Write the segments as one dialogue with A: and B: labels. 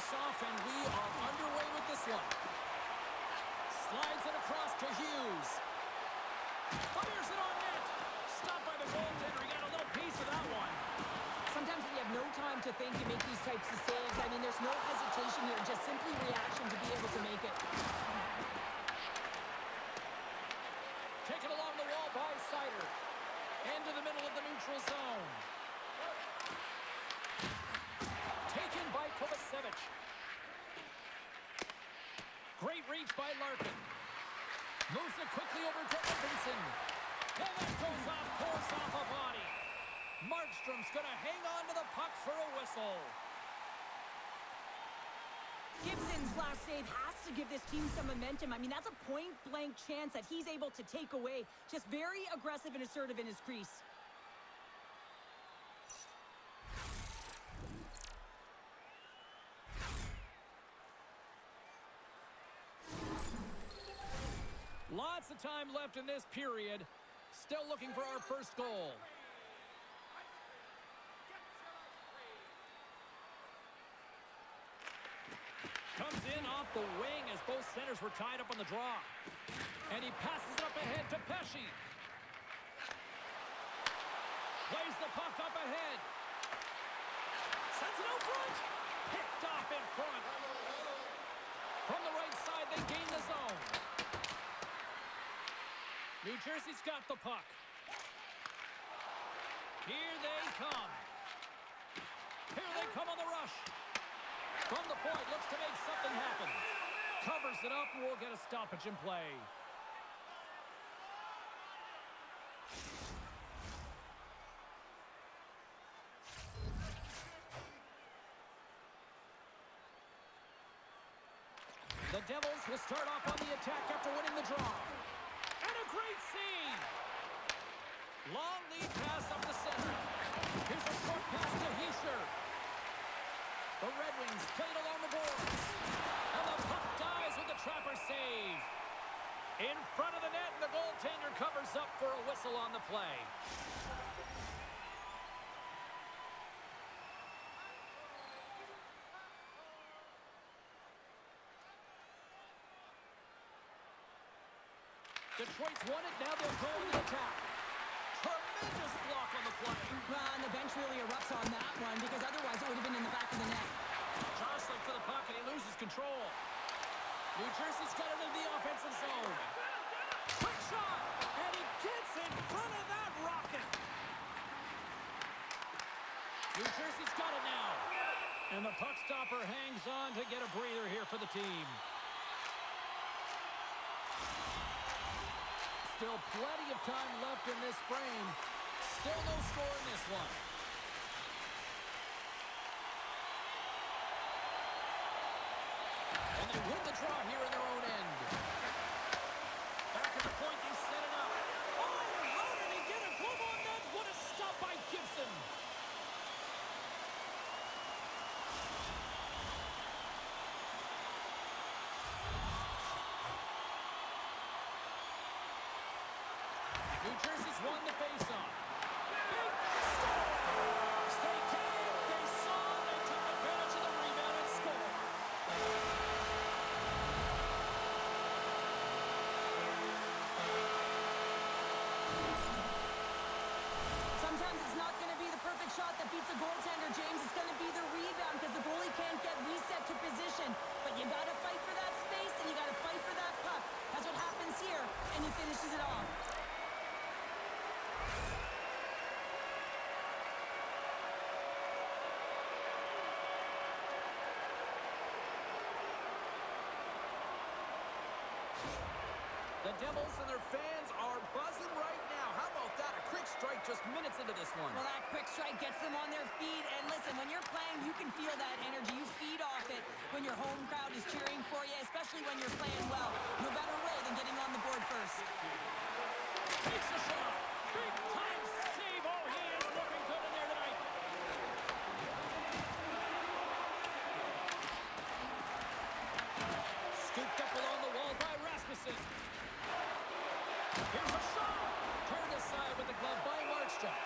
A: face-off, and we are underway with this one. Slides it across to Hughes. Fires it on net. Stopped by the goaltender. He got a little piece of that one.
B: Sometimes when you have no time to think, you make these types of saves. I mean, there's no hesitation here, just simply reaction to be able to make it.
A: Taken along the wall by Sider. Into the middle of the neutral zone. Taken by Kovacevic. Great reach by Larkin. Moves it quickly over to Edmondson. And that goes off course off a body. Markstrom's going to hang on to the puck for a whistle.
B: Gibson's last save has to give this team some momentum. I mean, that's a point-blank chance that he's able to take away. Just very aggressive and assertive in his crease.
A: Lots of time left in this period. Still looking for our first goal. Comes in off the wing as both centers were tied up on the draw. And he passes it up ahead to Pesce. Plays the puck up ahead. Sends it out front. Picked off in front. From the right side, they gain the zone. New Jersey's got the puck. Here they come. Here they come on the rush. From the point, looks to make something happen. Covers it up, and we'll get a stoppage in play. The Devils will start off on the attack after winning the draw. And a great save! Long lead pass up the center. Here's a short pass to Hischier. The Red Wings played along the boards. And the puck dies with the Trapper save. In front of the net, and the goaltender covers up for a whistle on the play. Detroit's won it, now they'll go in the attack. Tremendous block on the play.
B: Well, and the bench really erupts on that one, because otherwise it would have been in the back of the net.
A: Jostling for the puck, and he loses control. New Jersey's got it into the offensive zone. Quick shot, and he gets in front of that rocket. New Jersey's got it now. And the puck stopper hangs on to get a breather here for the team. Still plenty of time left in this frame. Still no score in this one. And they win the draw here in their own end. Back at the point, they set it up. Oh, how did he get a glove on that? What a stop by Gibson. New Jersey's won the faceoff. Big scores! They came, they saw, they took advantage of the rebound and scored.
B: Sometimes it's not going to be the perfect shot that beats a goaltender, James. It's going to be the rebound because the goalie can't get reset to position. But you got to fight for that space and you got to fight for that puck. That's what happens here, and he finishes it off.
A: The Devils and their fans are buzzing right now. How about that? A quick strike just minutes into this one.
B: Well, that quick strike gets them on their feet. And listen, when you're playing, you can feel that energy. You feed off it when your home crowd is cheering for you, especially when you're playing well. No better way than getting on the board first.
A: Takes a shot. Big time save. Oh, he is looking good in there tonight. Scooped up along the wall by Rasmussen. Here's a shot. Turned aside with the glove by Markstrom.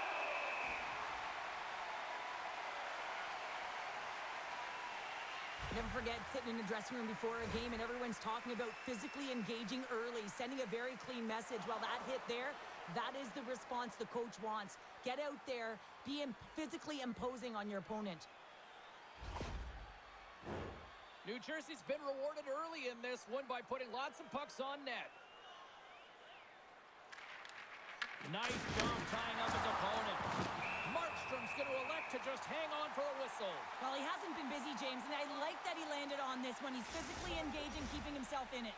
B: Never forget sitting in the dressing room before a game and everyone's talking about physically engaging early, sending a very clean message. Well, that hit there, that is the response the coach wants. Get out there, be physically imposing on your opponent.
A: New Jersey's been rewarded early in this one by putting lots of pucks on net. Nice job tying up his opponent. Markstrom's going to elect to just hang on for a whistle.
B: Well, he hasn't been busy, James, and I like that he landed on this one. He's physically engaging, keeping himself in it.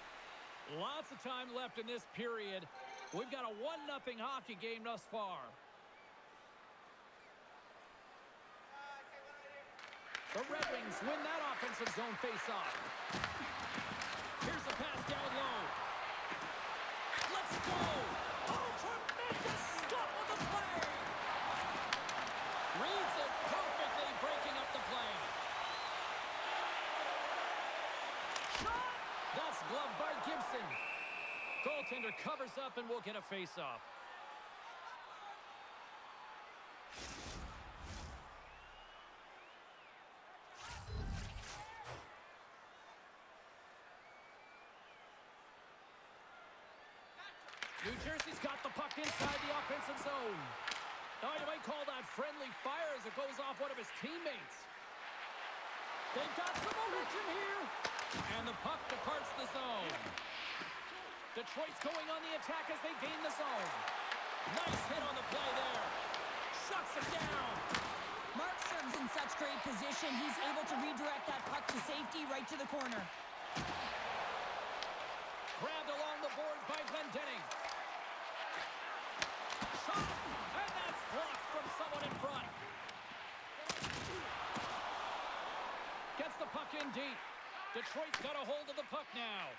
A: Lots of time left in this period. We've got a 1-0 hockey game thus far. The Red Wings win that offensive zone face-off. Here's a pass down low. Let's go! Oh, tremendous stop on the play! Reads it perfectly, breaking up the play. Shot! That's gloved by Gibson. Goaltender covers up and we'll get a face-off. New Jersey's got the puck inside the offensive zone. Oh, you might call that friendly fire as it goes off one of his teammates. They've got some momentum here. And the puck departs the zone. Detroit's going on the attack as they gain the zone. Nice hit on the play there. Shuts it down.
B: Markstrom's in such great position. He's able to redirect that puck to safety right to the corner.
A: Grabbed along the boards by Glendening. Shot, and that's blocked from someone in front. Gets the puck in deep. Detroit's got a hold of the puck now.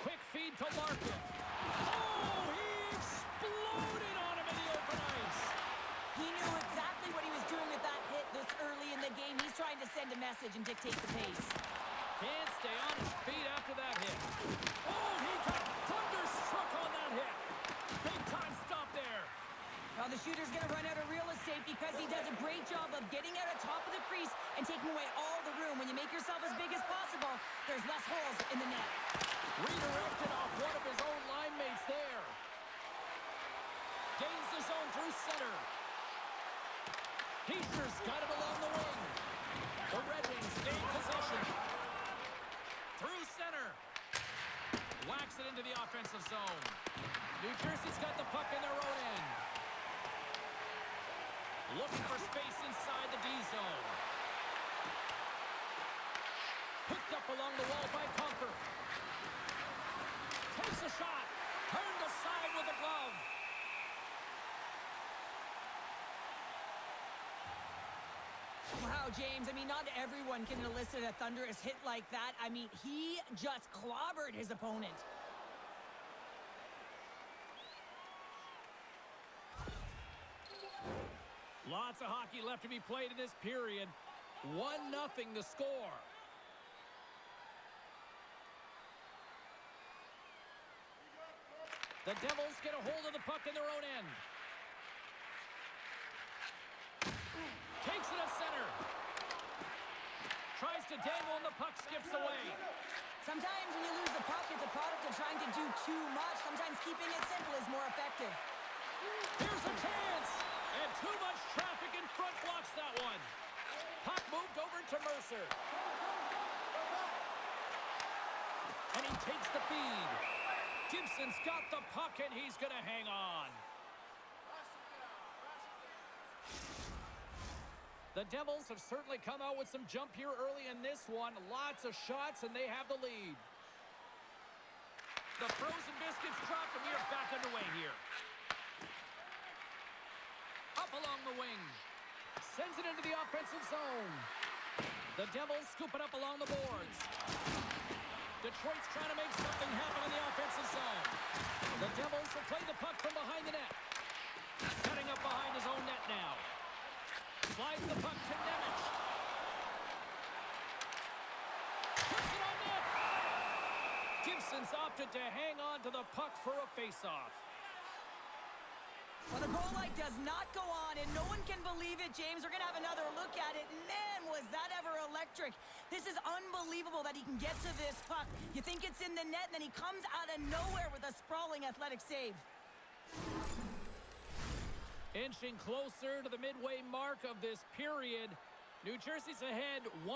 A: Quick feed to Larkin. Oh, he exploded on him in the open ice.
B: He knew exactly what he was doing with that hit this early in the game. He's trying to send a message and dictate the pace.
A: Can't stay on his feet after that hit. Oh, he got thunderstruck on that hit. Big time stop there.
B: Well, the shooter's going to run out of real estate because he does a great job of getting out of top of the crease and taking away all the room. When you make yourself as big as possible, there's less holes in the net.
A: Redirected off one of his own line mates there. Gains the zone through center. Heischer's got it along the wing. The Red Wings gain possession. Through center. Whacks it into the offensive zone. New Jersey's got the puck in their own end. Looking for space inside the D zone. Picked up along the wall by Comfort. Takes a shot. Turned aside with a glove.
B: Wow, James, I mean, not everyone can elicit a thunderous hit like that. I mean, he just clobbered his opponent.
A: Lots of hockey left to be played in this period. 1-0 the score. The Devils get a hold of the puck in their own end. Takes it at center. Tries to dangle and the puck skips away.
B: Sometimes when you lose the puck, it's a product of trying to do too much. Sometimes keeping it simple is more effective.
A: Here's a chance. And too much traffic in front blocks that one. Puck moved over to Mercer. And he takes the feed. Gibson's got the puck and he's going to hang on. The Devils have certainly come out with some jump here early in this one. Lots of shots, and they have the lead. The frozen biscuits drop, and we are back underway here. Up along the wing. Sends it into the offensive zone. The Devils scoop it up along the boards. Detroit's trying to make something happen in the offensive zone. The Devils will play the puck from behind the net. Setting up behind his own net now. Slides the puck to Nemec. Puts it on net. Gibson's opted to hang on to the puck for a face-off.
B: Well, the goal light does not go on, and no one can believe it, James. We're going to have another look at it. Man, was that ever electric. This is unbelievable that he can get to this puck. You think it's in the net, and then he comes out of nowhere with a sprawling athletic save.
A: Inching closer to the midway mark of this period. New Jersey's ahead 1-0.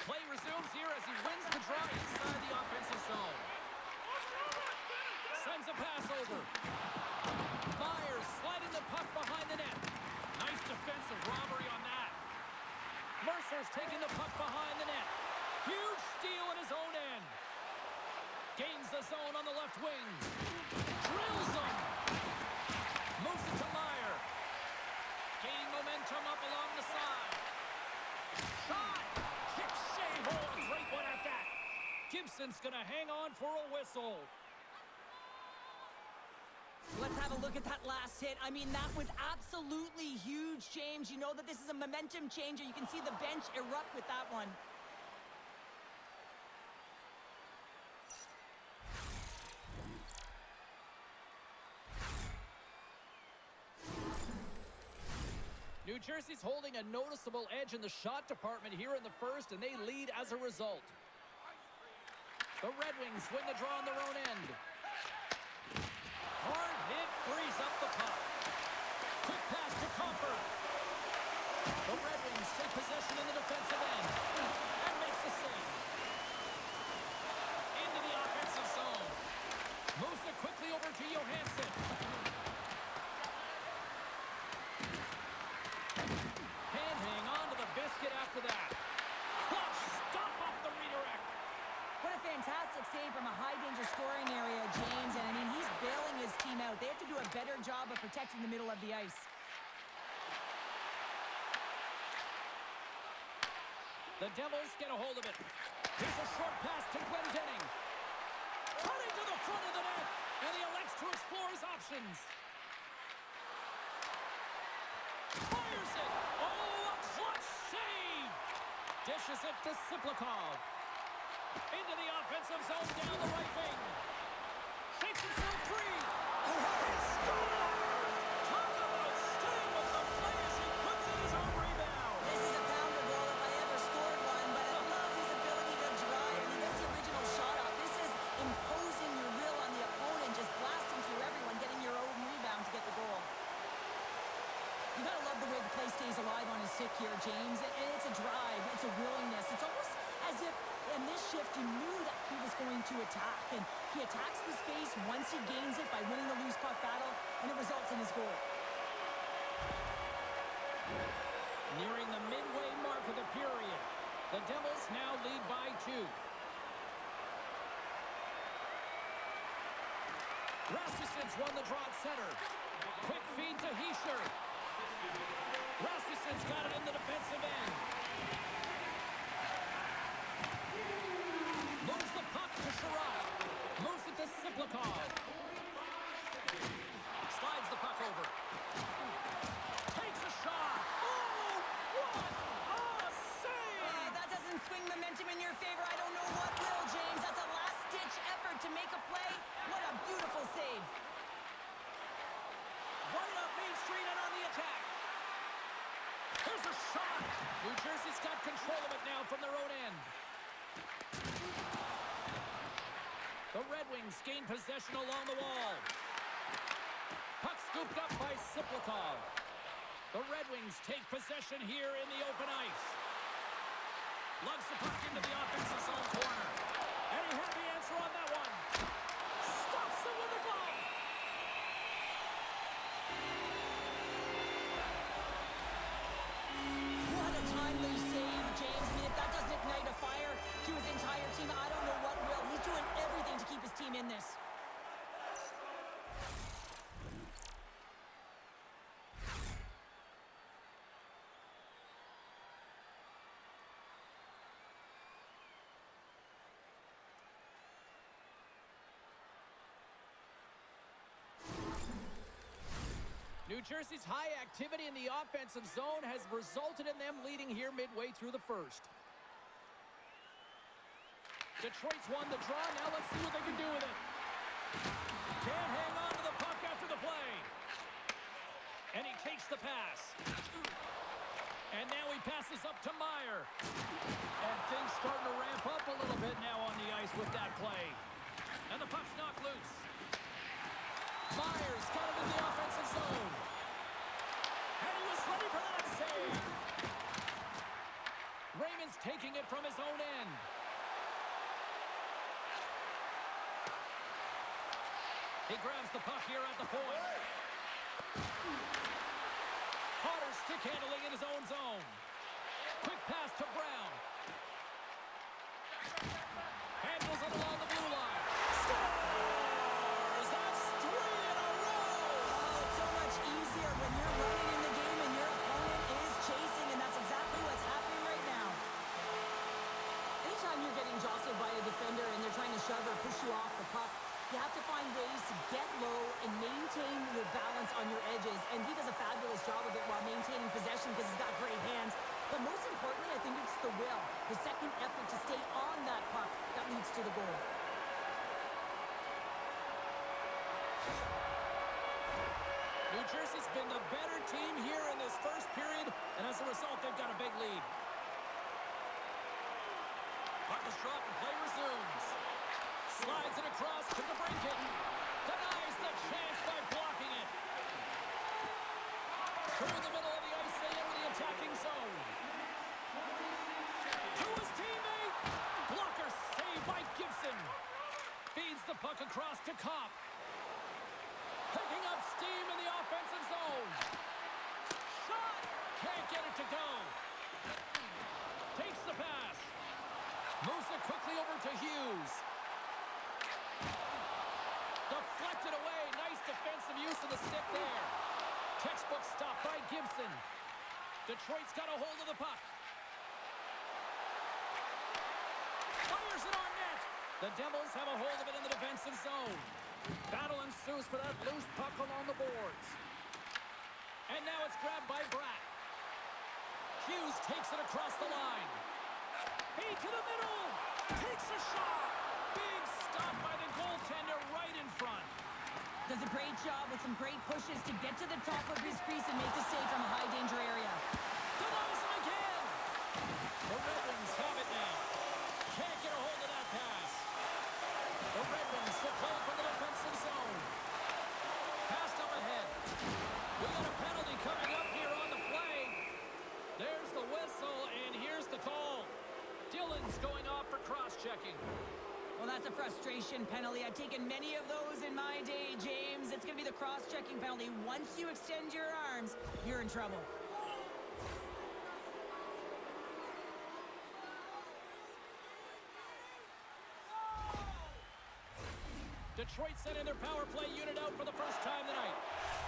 A: Play resumes here as he wins the draw inside the offensive zone. Sends a pass over. Myers sliding the puck behind the net. Nice defensive robbery on that. Mercer's taking the puck behind the net. Huge steal in his own end. Gains the zone on the left wing. Drills him. Moves it to Meyer. Gaining momentum up along the side. Shot. Kick save. Oh, a great one at that. Gibson's going to hang on for a whistle.
B: Let's have a look at that last hit. I mean, that was absolutely huge, James. You know that this is a momentum changer. You can see the bench erupt with that one.
A: New Jersey's holding a noticeable edge in the shot department here in the first, and they lead as a result. The Red Wings win the draw on their own end. Hard hit frees up the puck. Quick pass to Comfort. The Red Wings take possession in the defensive end and makes the save. Into the offensive zone. Moves it quickly over to Johansson. Can't hang on to the biscuit after that. Clutch stop off the redirect.
B: What a fantastic save from a high-danger scoring area, James. And, I mean, he's bailing his team out. They have to do a better job of protecting the middle of the ice.
A: The Devils get a hold of it. Here's a short pass to Glendening. Cutting to the front of the net, and he elects to explore his options. Fires it. Oh, a clutch save. Dishes it to Siplikov. Into the offensive zone down the right wing. Shakes himself free. He scores! Talk about staying with the play as he puts in his own rebound.
B: This is a pounder goal if I ever scored one, but I love his ability to drive. And he gets the original shot off. This is imposing your will on the opponent, just blasting through everyone, getting your own rebound to get the goal. You gotta love the way the play stays alive on his stick here, James. And it's a drive, it's a willingness. It's almost as if in this shift you knew that he was going to attack. And he attacks the space once he gains it by winning the loose puck battle, and it results in his goal.
A: Nearing the midway mark of the period, the Devils now lead by 2. Rasmussen's won the draw at center. Quick feed to Hischier. Rasmussen's got it in the defensive end. Moves the puck to Sherrod. Moves it to Siplikov. Slides the puck over. Takes a shot. Oh, what a save!
B: That doesn't swing momentum in your favor. I don't know what will, James. That's a last-ditch effort to make a play. What a beautiful save.
A: Right up Main Street and on the attack. Here's a shot. New Jersey's got control of it now from their own end. The Red Wings gain possession along the wall. Puck scooped up by Siplikov. The Red Wings take possession here in the open ice. Lugs the puck into the offensive zone corner. And he had the answer on that one. Stops it with a glove.
B: What a timely save, James. I mean, if that doesn't ignite a fire to his entire team, I don't know what will. He's doing everything to keep his team in this.
A: New Jersey's high activity in the offensive zone has resulted in them leading here midway through the first. Detroit's won the draw. Now let's see what they can do with it. Can't hang on to the puck play. And he takes the pass. And now he passes up to Meyer. And things starting to ramp up a little bit now on the ice with that play. And the puck's knocked loose. Myers got it in the offensive zone. And he was ready for that save. Raymond's taking it from his own end. He grabs the puck here at the point. Carter stick handling in his own zone. Quick pass to Brown. Handles it along the blue line. Scores! That's 3 in a row!
B: Oh, it's so much easier when you're running in the game and your opponent is chasing, and that's exactly what's happening right now. Anytime you're getting jostled by a defender and they're trying to shove or push you off the puck, you have to find ways to get low and maintain your balance on your edges. And he does a fabulous job of it while maintaining possession because he's got great hands. But most importantly, I think it's the will, the second effort to stay on that puck that leads to the goal.
A: New Jersey's been the better team here in this first period, and as a result, they've got a big lead. Puck is dropped and play resumes. Slides it across to DeBrincat. Denies the chance by blocking it. Through the middle of the ice, they enter the attacking zone. To his teammate. Blocker saved by Gibson. Feeds the puck across to Kopp. Picking up steam in the offensive zone. Shot! Can't get it to go. Takes the pass. Moves it quickly over to Hughes. Deflected away. Nice defensive use of the stick there. Textbook stop by Gibson. Detroit's got a hold of the puck. Fires it on net. The Devils have a hold of it in the defensive zone. Battle ensues for that loose puck along the boards. And now it's grabbed by Bratt. Hughes takes it across the line. Feed to the middle. Takes a shot. Big stop by the goaltender right in front.
B: Does a great job with some great pushes to get to the top of his crease and make the save from a high-danger area.
A: Denies him again. The Red Wings have it now. Can't get a hold of that pass. The Red Wings will play from the defensive zone. Passed up ahead. We got a penalty coming up here on the play. There's the whistle, and here's the call. Dillon's going off for cross-checking.
B: Well, that's a frustration penalty. I've taken many of those in my day, James. It's going to be the cross-checking penalty. Once you extend your arms, you're in trouble.
A: Detroit sending their power play unit out for the first time tonight.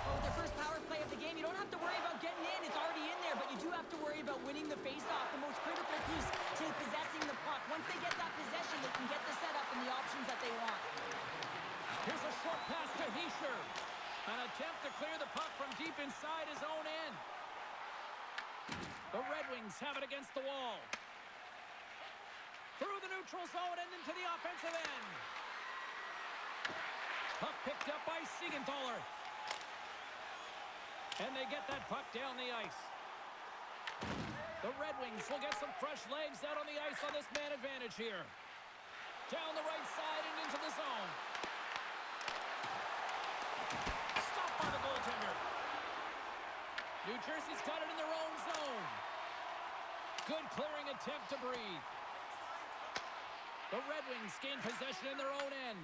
B: Oh, the first power play of the game, you don't have to worry about getting in. It's already in there, but you do have to worry about winning the face-off, the most critical piece to possessing the puck. Once they get that possession, they can get the setup and the options that they want.
A: Here's a short pass to Hischier. An attempt to clear the puck from deep inside his own end. The Red Wings have it against the wall. Through the neutral zone and into the offensive end. Puck picked up by Siegenthaler. And they get that puck down the ice. The Red Wings will get some fresh legs out on the ice on this man advantage here. Down the right side and into the zone. Stopped by the goaltender. New Jersey's got it in their own zone. Good clearing attempt to breathe. The Red Wings gain possession in their own end.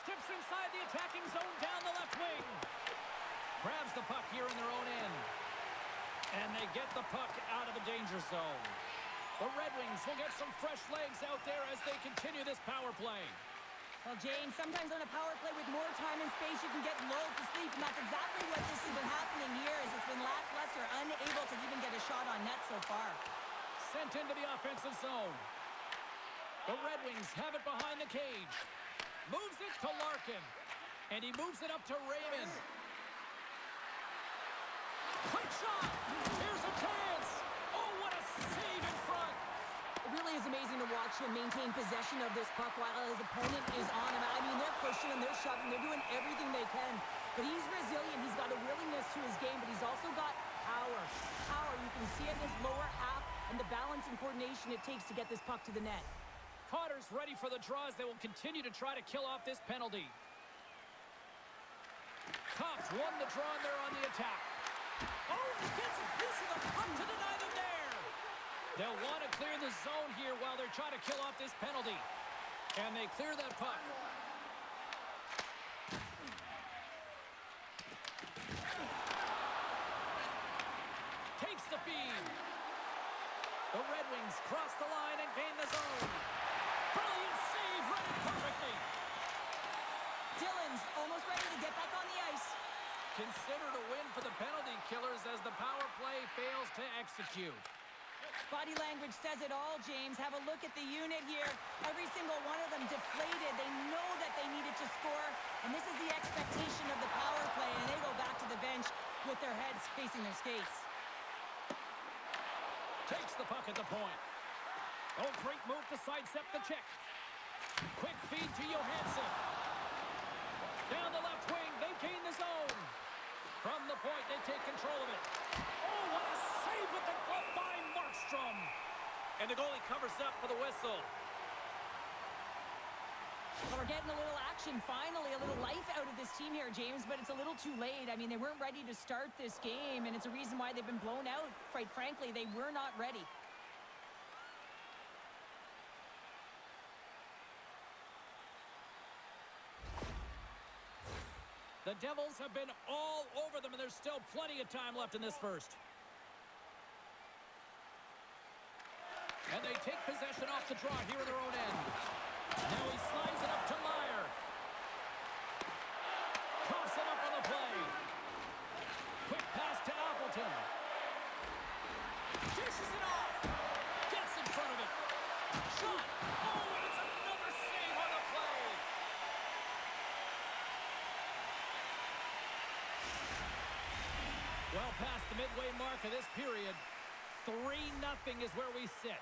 A: Steps inside the attacking zone down the left wing. Grabs the puck here in their own end. And they get the puck out of the danger zone. The Red Wings will get some fresh legs out there as they continue this power play.
B: Well, James, sometimes on a power play with more time and space, you can get lulled to sleep, and that's exactly what this has been happening here, as it's been lackluster, unable to even get a shot on net so far.
A: Sent into the offensive zone. The Red Wings have it behind the cage. Moves it to Larkin. And he moves it up to Raymond. Quick shot! Here's a chance! Oh, what a save in front!
B: It really is amazing to watch to maintain possession of this puck while his opponent is on him. I mean, they're pushing him, they're shoving, they're doing everything they can. But he's resilient. He's got a willingness to his game, but he's also got power. Power, you can see in his lower half and the balance and coordination it takes to get this puck to the net.
A: Cotter's ready for the draws. They will continue to try to kill off this penalty. Cops won the draw and they're on the attack. Oh, he gets a piece of the puck to deny them there. They'll want to clear the zone here while they're trying to kill off this penalty. And they clear that puck. Takes the feed. The Red Wings cross the line and gain the zone. Brilliant save, read it perfectly.
B: Dillon's almost ready to get back on the ice.
A: Considered a win for the penalty killers as the power play fails to execute.
B: Body language says it all, James. Have a look at the unit here. Every single one of them deflated. They know that they needed to score, and this is the expectation of the power play, and they go back to the bench with their heads facing their skates.
A: Takes the puck at the point. Oh, great move to sidestep the check. Quick feed to Johansson. Down the left wing, they gain the zone. From the point, they take control of it. Oh, what a save with the glove by Markstrom. And the goalie covers up for the whistle.
B: Well, we're getting a little action, finally, a little life out of this team here, James, but it's a little too late. I mean, they weren't ready to start this game, and it's a reason why they've been blown out. Quite frankly, they were not ready.
A: The Devils have been all over them, and there's still plenty of time left in this first. And they take possession off the draw here in their own end. Now he slides it up to Meyer. Coughs it up on the play. Quick pass to Appleton. Dishes it off. Gets in front of it. Shot. Oh, and it's another save on the play. Well past the midway mark of this period, 3-0 is where we sit.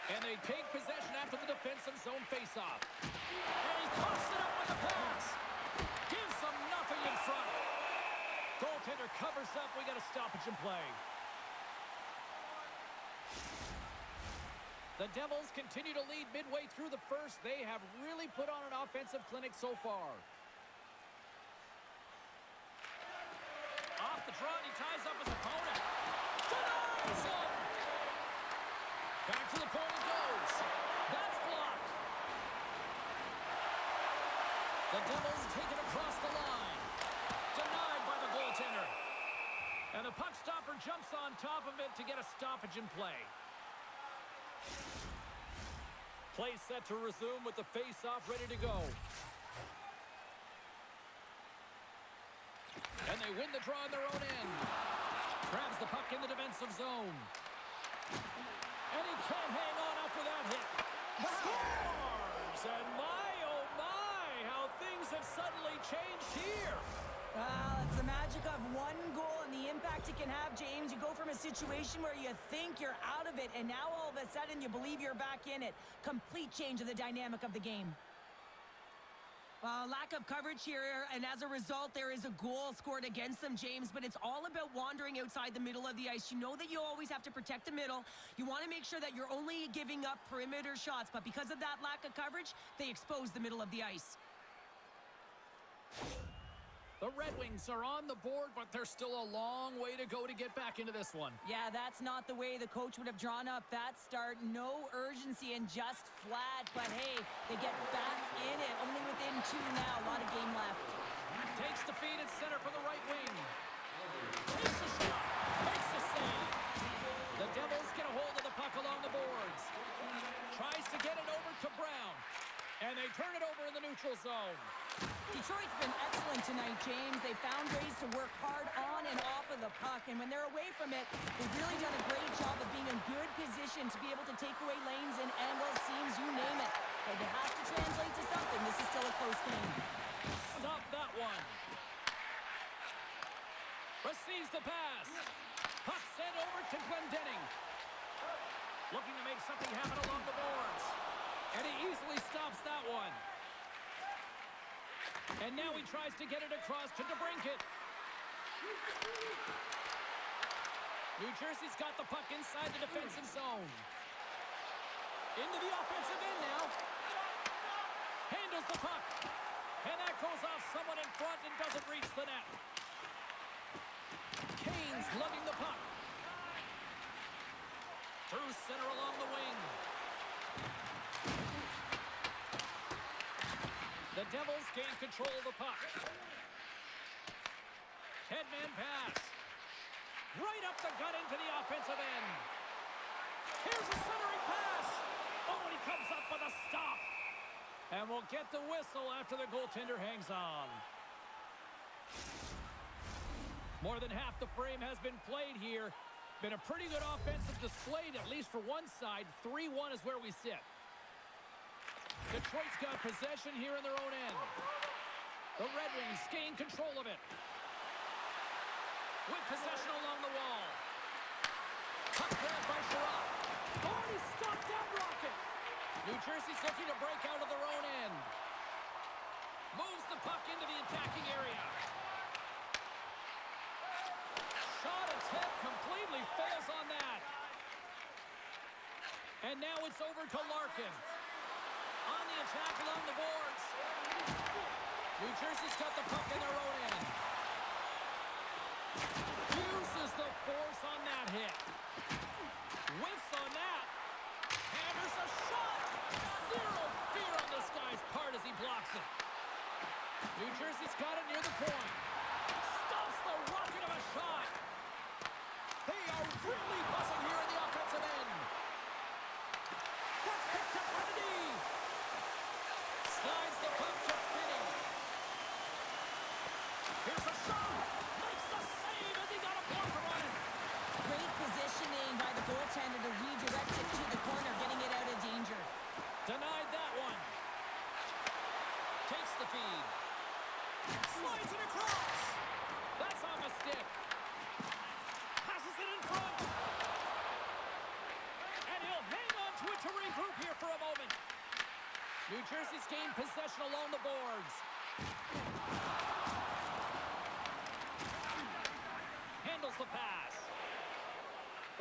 A: And they take possession after the defensive zone faceoff. And he coughs it up with the pass. Gives them nothing in front. Goaltender covers up. We got a stoppage in play. The Devils continue to lead midway through the first. They have really put on an offensive clinic so far. Off the draw, and he ties up his opponent. Denies him! Back to the point it goes. That's blocked. The Devils take it across the line. Denied by the goaltender. And the puck stopper jumps on top of it to get a stoppage in play. Play set to resume with the face-off ready to go. And they win the draw in their own end. Grabs the puck in the defensive zone. And he can't hang on after that hit. Scores! And my, oh my, how things have suddenly changed here.
B: Well, it's the magic of one goal and the impact it can have, James. You go from a situation where you think you're out of it, and now all of a sudden you believe you're back in it. Complete change of the dynamic of the game. Lack of coverage here, and as a result, there is a goal scored against them, James, but it's all about wandering outside the middle of the ice. You know that you always have to protect the middle. You want to make sure that you're only giving up perimeter shots, but because of that lack of coverage, they expose the middle of the ice.
A: The Red Wings are on the board, but there's still a long way to go to get back into this one.
B: Yeah, that's not the way the coach would have drawn up that start. No urgency and just flat. But hey, they get back in it. Only within 2 now. A lot of game left.
A: Takes the feed at center for the right wing. Takes a shot. Makes the save. The Devils get a hold of the puck along the boards. Tries to get it over to Brown. And they turn it over in the neutral zone.
B: Detroit's been excellent tonight, James. They found ways to work hard on and off of the puck. And when they're away from it, they've really done a great job of being in good position to be able to take away lanes and angles, seams, you name it. But it has to translate to something. This is still a close game.
A: Stop that one. Receives the pass. Puck sent over to Glendening. Looking to make something happen along the boards. And he easily stops that one. And now he tries to get it across to DeBrincat. New Jersey's got the puck inside the defensive zone. Into the offensive end now. Handles the puck. And that goes off someone in front and doesn't reach the net. Kane's lugging the puck. Through center along the wing. The Devils gain control of the puck. Headman pass. Right up the gut into the offensive end. Here's a centering pass. Oh, and he comes up with a stop. And we'll get the whistle after the goaltender hangs on. More than half the frame has been played here. Been a pretty good offensive display, at least for one side. 3-1 is where we sit. Detroit's got possession here in their own end. The Red Wings gain control of it. With possession along the wall. Puck grabbed by Sherrod. Oh, he stopped that rocket. New Jersey's looking to break out of their own end. Moves the puck into the attacking area. Shot attempt completely fails on that. And now it's over to Larkin. On the attack along the boards. New Jersey's got the puck in their own end. Uses the force on that hit. Whiffs on that. And there's a shot. Zero fear on this guy's part as he blocks it. New Jersey's got it near the point. Stops the rocket of a shot. They are really buzzing here in the offensive end. That's picked up by the D. Slides the puck to Finney. Here's a shot. Makes the save as he got a blocker on it.
B: Great positioning by the goaltender to redirect it to the corner, getting it out of danger.
A: Denied that one. Takes the feed. Slides it across. That's on the stick. Passes it in front. And he'll hang on to it to regroup here for a moment. New Jersey's gained possession along the boards. Handles the pass.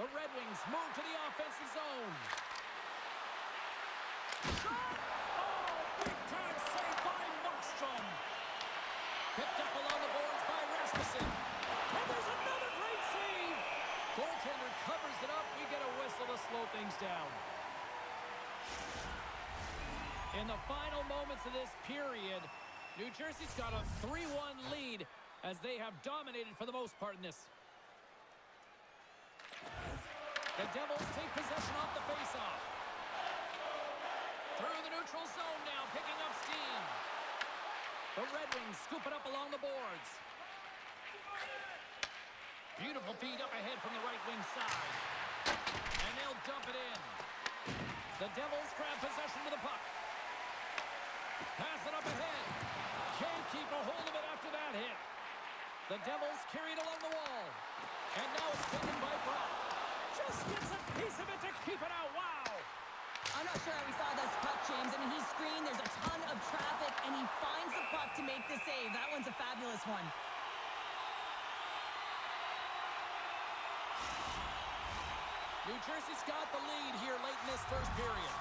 A: The Red Wings move to the offensive zone. Shot! Oh, big-time save by Markstrom. Picked up along the boards by Rasmussen. And there's another great save. Goaltender covers it up. We get a whistle to slow things down. In the final moments of this period, New Jersey's got a 3-1 lead as they have dominated for the most part in this. The Devils take possession off the faceoff. Through the neutral zone now, picking up steam. The Red Wings scoop it up along the boards. Beautiful feed up ahead from the right wing side. And they'll dump it in. The Devils grab possession to the puck. Pass it up ahead. Can't keep a hold of it after that hit. The Devils carry it along the wall. And now it's taken by Brock. Just gets a piece of it to keep it out. Wow.
B: I'm not sure how we saw this puck, James. I mean, he screened, there's a ton of traffic, and he finds the puck to make the save. That one's a fabulous one.
A: New Jersey's got the lead here late in this first period.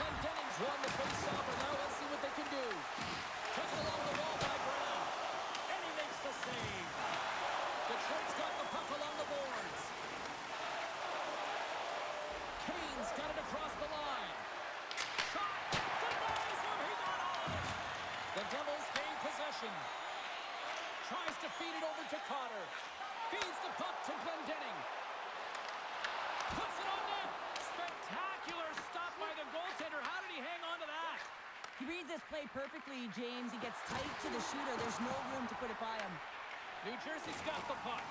A: Glendening's won the faceoff, and now let's see what they can do. Taken along the wall by Brown. And he makes the save. Detroit's got the puck along the boards. Kane's got it across the line. Shot! Denies him! He got all of it! The Devils gain possession. Tries to feed it over to Cotter. Feeds the puck to Glendening. Puts it on net. Spectacular stop by the goaltender. How did he hang on to that?
B: He reads this play perfectly, James. He gets tight to the shooter. There's no room to put it by him.
A: New Jersey's got the puck.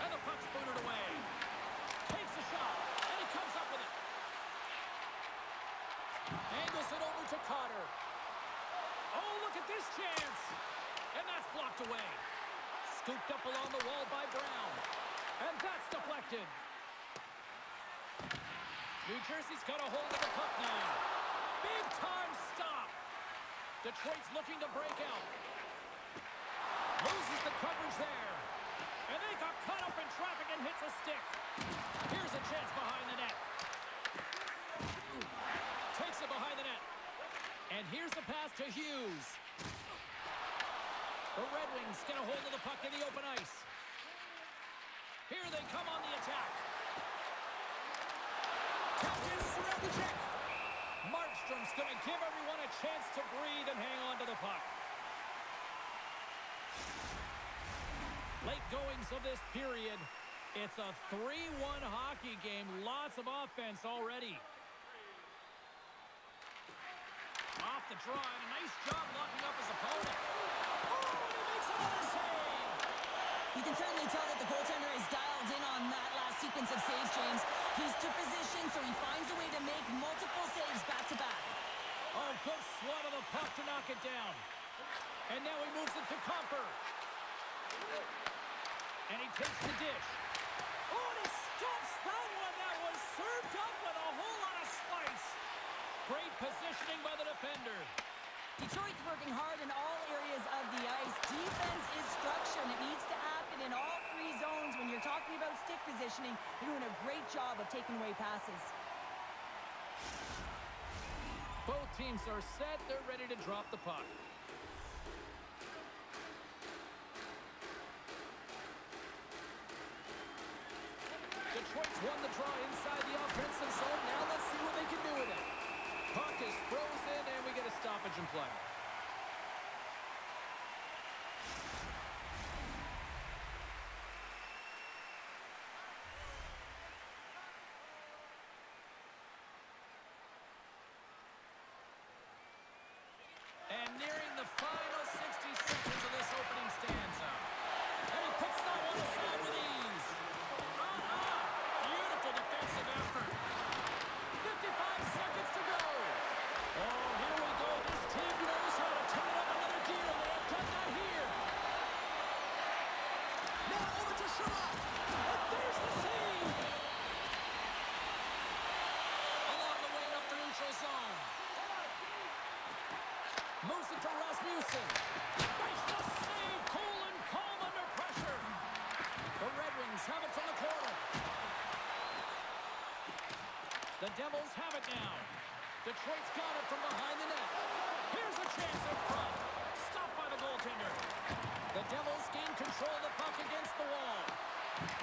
A: And the puck's booted away. Takes a shot. And he comes up with it. Angles it over to Carter. Oh, look at this chance. And that's blocked away. Scooped up along the wall by Brown. And that's deflected. New Jersey's got a hold of the puck now. Big time stop. Detroit's looking to break out. Loses the coverage there. And they got caught up in traffic and hits a stick. Here's a chance behind the net. Takes it behind the net. And here's a pass to Hughes. The Red Wings get a hold of the puck in the open ice. Here they come on the attack. Tap chances around the check. Markstrom's going to give everyone a chance to breathe and hang on to the puck. Late goings of this period. It's a 3-1 hockey game. Lots of offense already. Off the draw, and a nice job locking up his opponent. Oh, and he makes another save!
B: You can certainly tell that the goaltender is dialed in on that last sequence of saves, James. He's to position, so he finds a way to make multiple saves back-to-back.
A: Oh, good swat of the puck to knock it down. And now he moves it to Comfer. And he takes the dish. Oh, and he stops that one. That was served up with a whole lot of spice. Great positioning by the defender.
B: Detroit's working hard in all areas of the ice. Defense is structure, and it needs to happen in all three zones. When you're talking about stick positioning, you're doing a great job of taking away passes.
A: Both teams are set. They're ready to drop the puck. Detroit's won the draw inside the offensive zone. Now let's see what they can do with it. Puck is frozen, and we get a stoppage in play. And nearing the final 60 seconds of this opening stanza. And he puts that one aside with ease. Beautiful defensive effort. 55 seconds to go. Oh, here we go. This team knows how to turn it up another gear, and they have done that here. Now over to Sherlock. And there's the save. Along the wing up the neutral zone. Moves it to Rasmussen. Makes the save. Cool and calm under pressure. The Red Wings have it from the corner. The Devils have it now. Detroit's got it from behind the net. Here's a chance in front. Stopped by the goaltender. The Devils gain control of the puck against the wall.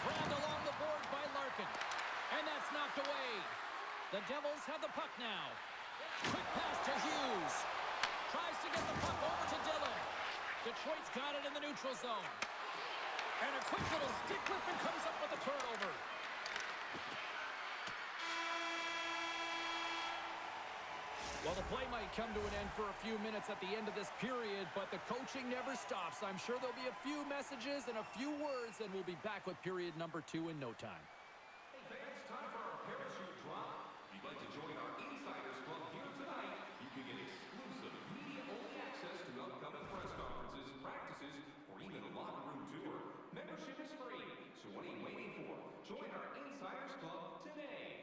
A: Grabbed along the boards by Larkin. And that's knocked away. The Devils have the puck now. Quick pass to Hughes. Tries to get the puck over to Dillon. Detroit's got it in the neutral zone. And a quick little stick lift and comes up with a turnover. Well, the play might come to an end for a few minutes at the end of this period, but the coaching never stops. I'm sure there'll be a few messages and a few words, and we'll be back with period number 2 in no time.
C: Hey fans, time for our parachute drop. If you'd like to join our Insiders Club here tonight, you can get exclusive media-only access to upcoming press conferences, practices, or even a locker room tour. Membership is free, so what are you waiting for? Join our Insiders Club today.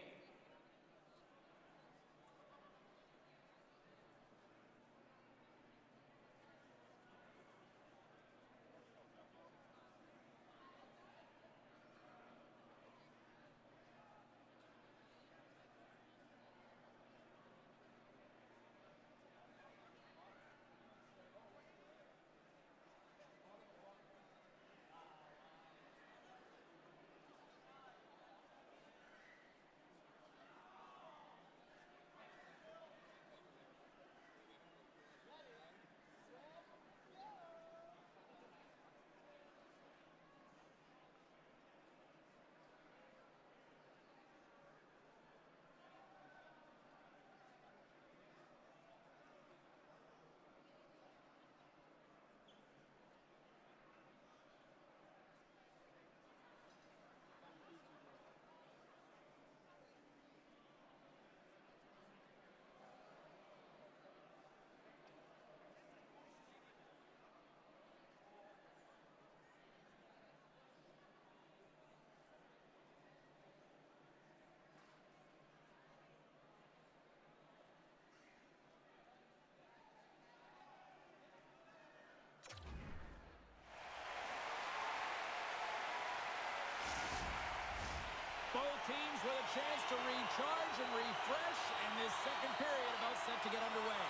A: chance to recharge and refresh, and this second period about set to get underway.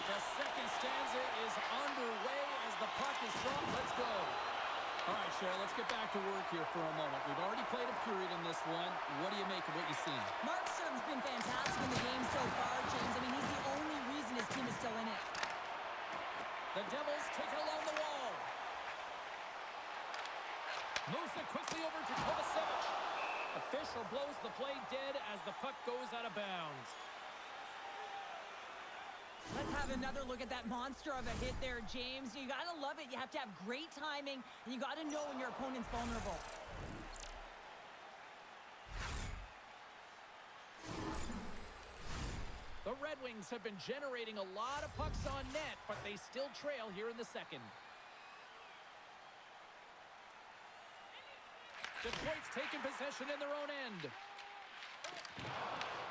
A: The second stanza is underway as the puck is dropped. Let's go. All right, Cheryl, let's get back to work here for a moment. We've already played a period in this one. What do you make of what you've seen?
B: Markstrom's been fantastic in the game so far, James. I mean, he's the only reason his team is still in it.
A: The Devils take it along the wall. Moves it quickly over to Kovacevic. Official blows the play dead as the puck goes out of bounds.
B: Let's have another look at that monster of a hit there, James. You got to love it. You have to have great timing, and you got to know when your opponent's vulnerable.
A: The Red Wings have been generating a lot of pucks on net, but they still trail here in the second. Detroit's taking possession in their own end.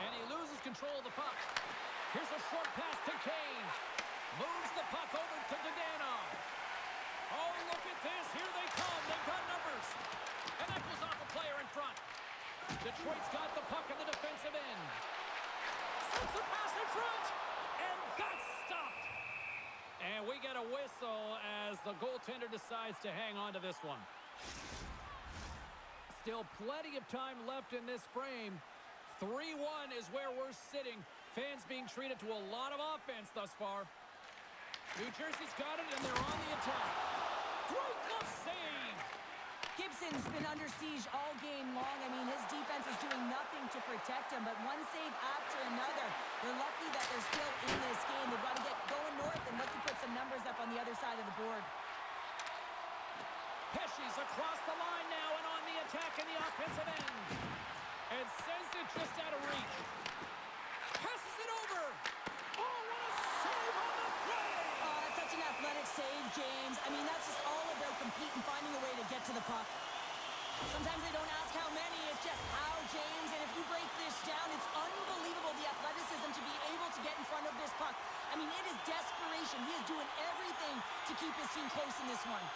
A: And he loses control of the puck. Here's a short pass to Kane. Moves the puck over to Dadonov. Oh, look at this. Here they come. They've got numbers. And that goes off a player in front. Detroit's got the puck in the defensive end. Sends the pass in front. And that's stopped. And we get a whistle as the goaltender decides to hang on to this one. Still plenty of time left in this frame. 3-1 is where we're sitting. Fans being treated to a lot of offense thus far. New Jersey's got it, and they're on the attack. Great glove save!
B: Gibson's been under siege all game long. I mean, his defense is doing nothing to protect him, but one save after another. They're lucky that they're still in this game. They've got to get going north and look to put some numbers up on the other side of the board.
A: Pesci's across the line now and on the attack in the offensive end. And sends it just out of reach. Passes it over. Oh, what a save on the play!
B: Oh, that's such an athletic save, James. I mean, that's just all about competing, finding a way to get to the puck. Sometimes they don't ask how many, it's just how, James. And if you break this down, it's unbelievable the athleticism to be able to get in front of this puck. I mean, it is desperation. He is doing everything to keep his team close in this one.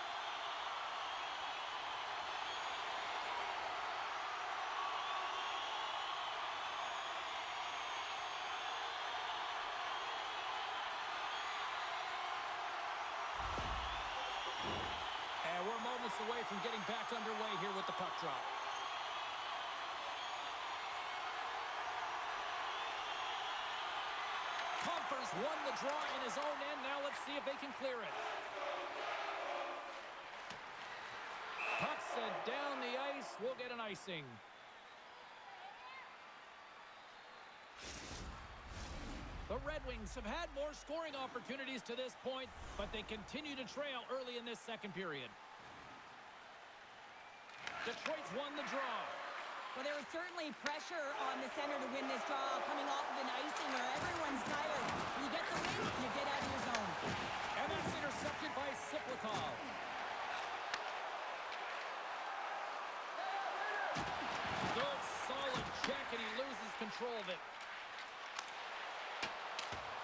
A: We're moments away from getting back underway here with the puck drop. Compher's won the draw in his own end. Now let's see if they can clear it. Puck set down the ice. We'll get an icing. The Red Wings have had more scoring opportunities to this point, but they continue to trail early in this second period. Detroit's won the draw.
B: Well, there was certainly pressure on the center to win this draw, coming off of an icing where everyone's tired. When you get the win, you get out of your zone.
A: And that's intercepted by Siplikov. Good, solid check, and he loses control of it.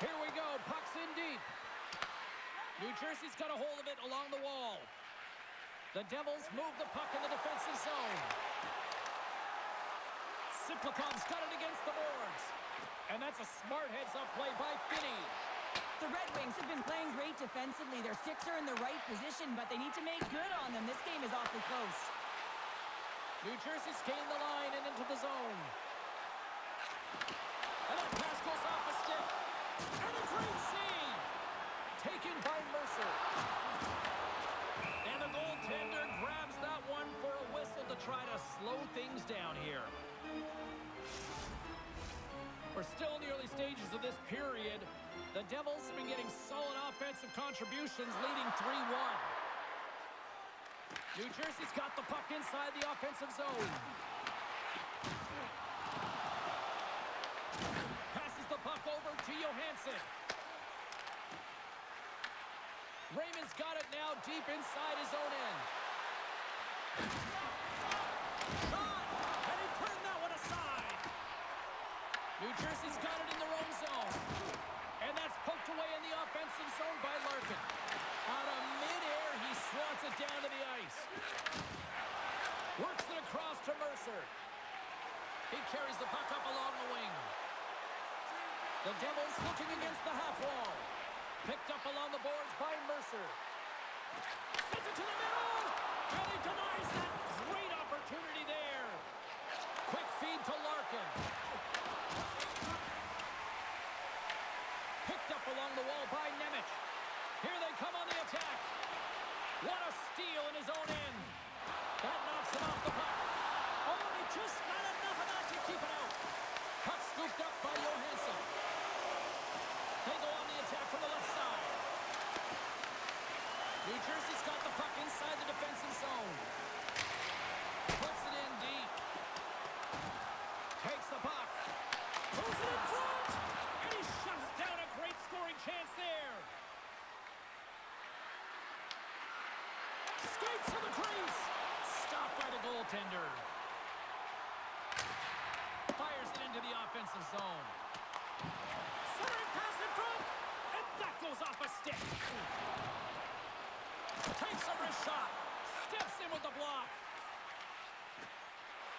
A: Here we go, puck's in deep. New Jersey's got a hold of it along the wall. The Devils move the puck in the defensive zone. Siplikov's got it against the boards. And that's a smart heads-up play by Finney.
B: The Red Wings have been playing great defensively. Their sticks are in the right position, but they need to make good on them. This game is awfully close.
A: New Jersey's gained the line and into the zone. And that pass goes off a stick. And a great save! Taken by Mercer. And the goaltender grabs that one for a whistle to try to slow things down here. We're still in the early stages of this period. The Devils have been getting solid offensive contributions, leading 3-1. New Jersey's got the puck inside the offensive zone. Passes the puck over to Johansson. Raymond's got it now deep inside his own end. Shot! And he turned that one aside. New Jersey's got it in their own zone. And that's poked away in the offensive zone by Larkin. Out of midair, he swats it down to the ice. Works it across to Mercer. He carries the puck up along the wing. The Devils looking against the half wall. Picked up along the boards by Mercer. Sends it to the middle. And he denies that great opportunity there. Quick feed to Larkin. Picked up along the wall by Nemec. Here they come on the attack. What a steal in his own end. That knocks him off the puck. Oh, and he just got enough of that to keep it out. Puck scooped up by Johansson. They go on the attack from the left side. New Jersey's got the puck inside the defensive zone. Puts it in deep. Takes the puck. Moves it in front. And he shuts down a great scoring chance there. Skates to the crease. Stopped by the goaltender. Fires it into the offensive zone. Centering pass in front. And that goes off a stick. Takes a wrist shot. Steps in with the block.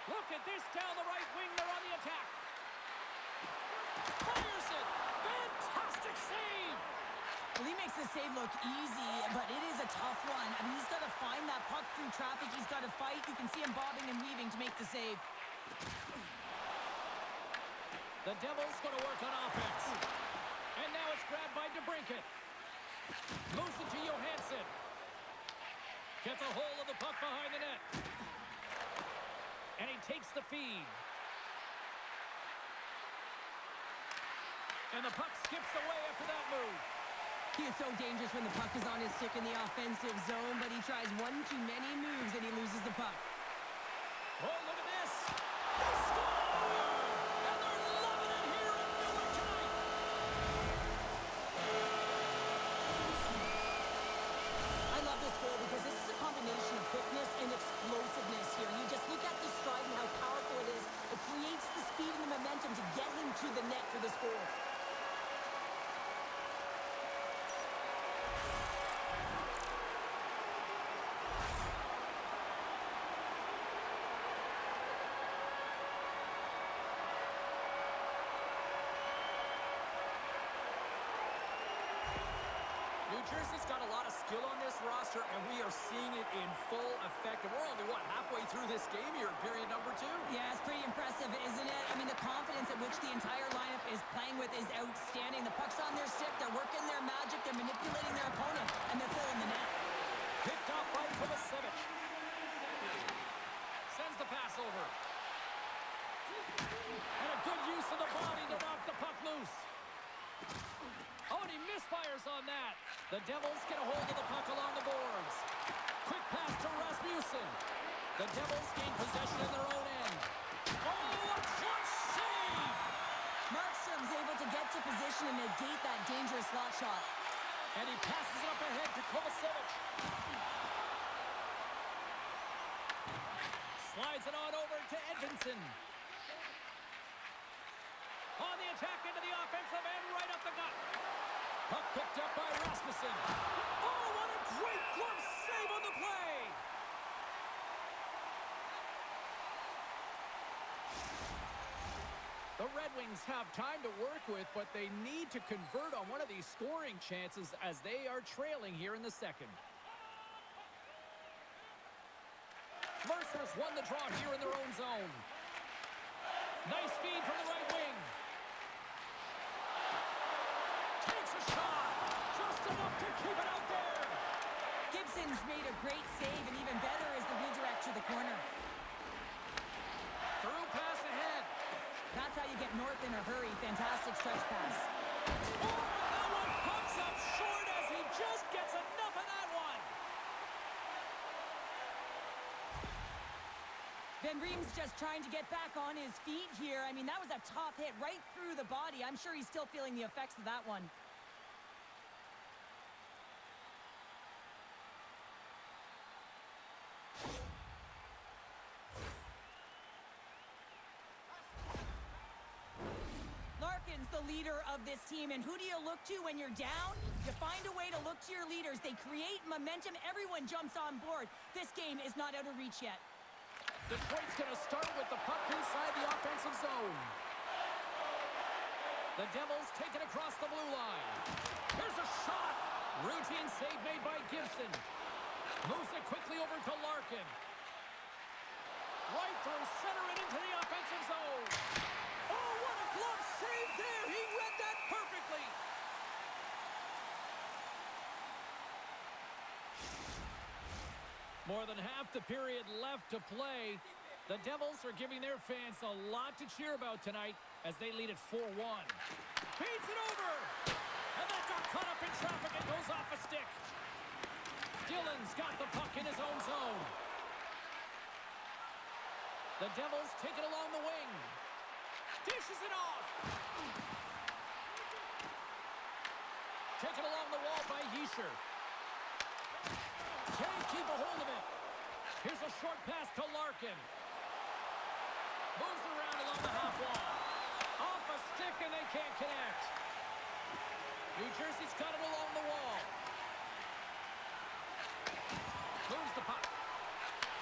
A: Look at this down the right wing. They're on the attack. Fires it. Fantastic save.
B: Well, he makes the save look easy, but it is a tough one. I mean, he's got to find that puck through traffic. He's got to fight. You can see him bobbing and weaving to make the save.
A: The Devils going to work on offense. And now it's grabbed by DeBrincat. Moves it to Johansson. Gets a hold of the puck behind the net. And he takes the feed. And the puck skips away after that move.
B: He is so dangerous when the puck is on his stick in the offensive zone, but he tries one too many moves and he loses the puck.
A: Oh, look at this. They score! And they're loving it here in Newark tonight.
B: I love this goal because this is a combination of quickness and explosiveness here. You just look at the stride and how powerful it is. It creates the speed and the momentum to get him to the net for the score.
A: New Jersey's got a lot of skill on this roster, and we are seeing it in full effect. And we're only, halfway through this game here in period number 2?
B: Yeah, it's pretty impressive, isn't it? I mean, the confidence at which the entire lineup is playing with is outstanding. The puck's on their stick, they're working their magic, they're manipulating their opponent, and they're filling the net.
A: Picked off by Kovacevic. Sends the pass over. And a good use of the body to knock the puck loose. Oh, and he misfires on that. The Devils get a hold of the puck along the boards. Quick pass to Rasmussen. The Devils gain possession in their own end. Oh, a clutch save!
B: Markstrom's able to get to position and negate that dangerous slot shot.
A: And he passes it up ahead to Kovacevic. Slides it on over to Edvinsson. On the attack into the offensive end, right up the gut. Puck picked up by Rasmussen. Oh, what a great glove save on the play! The Red Wings have time to work with, but they need to convert on one of these scoring chances as they are trailing here in the second. Mercer's won the draw here in their own zone. Nice feed from the right wing. Takes a shot. Just enough to keep it out there.
B: Gibson's made a great save, and even better is the redirect to the corner.
A: Through pass ahead.
B: That's how you get north in a hurry. Fantastic stretch pass.
A: Oh, that one comes up short as he just gets enough of that one.
B: Van Riem's just trying to get back on his feet here. I mean, that was a top hit right through the body. I'm sure he's still feeling the effects of that one. Larkin's the leader of this team, and who do you look to when you're down? You find a way to look to your leaders. They create momentum. Everyone jumps on board. This game is not out of reach yet.
A: Detroit's going to start with the puck inside the offensive zone. The Devils take it across the blue line. Here's a shot. Routine save made by Gibson. Moves it quickly over to Larkin. Right through center and into the offensive zone. Oh, what a glove save there. He read that perfectly. More than half the period left to play. The Devils are giving their fans a lot to cheer about tonight as they lead at 4-1. Feeds it over. And that got caught up in traffic and goes off a stick. Dillon's got the puck in his own zone. The Devils take it along the wing. Dishes it off. Taken along the wall by Hischier. Can't keep a hold of it. Here's a short pass to Larkin. Moves around along the half wall. Off a stick and they can't connect. New Jersey's got it along the wall. Moves the puck.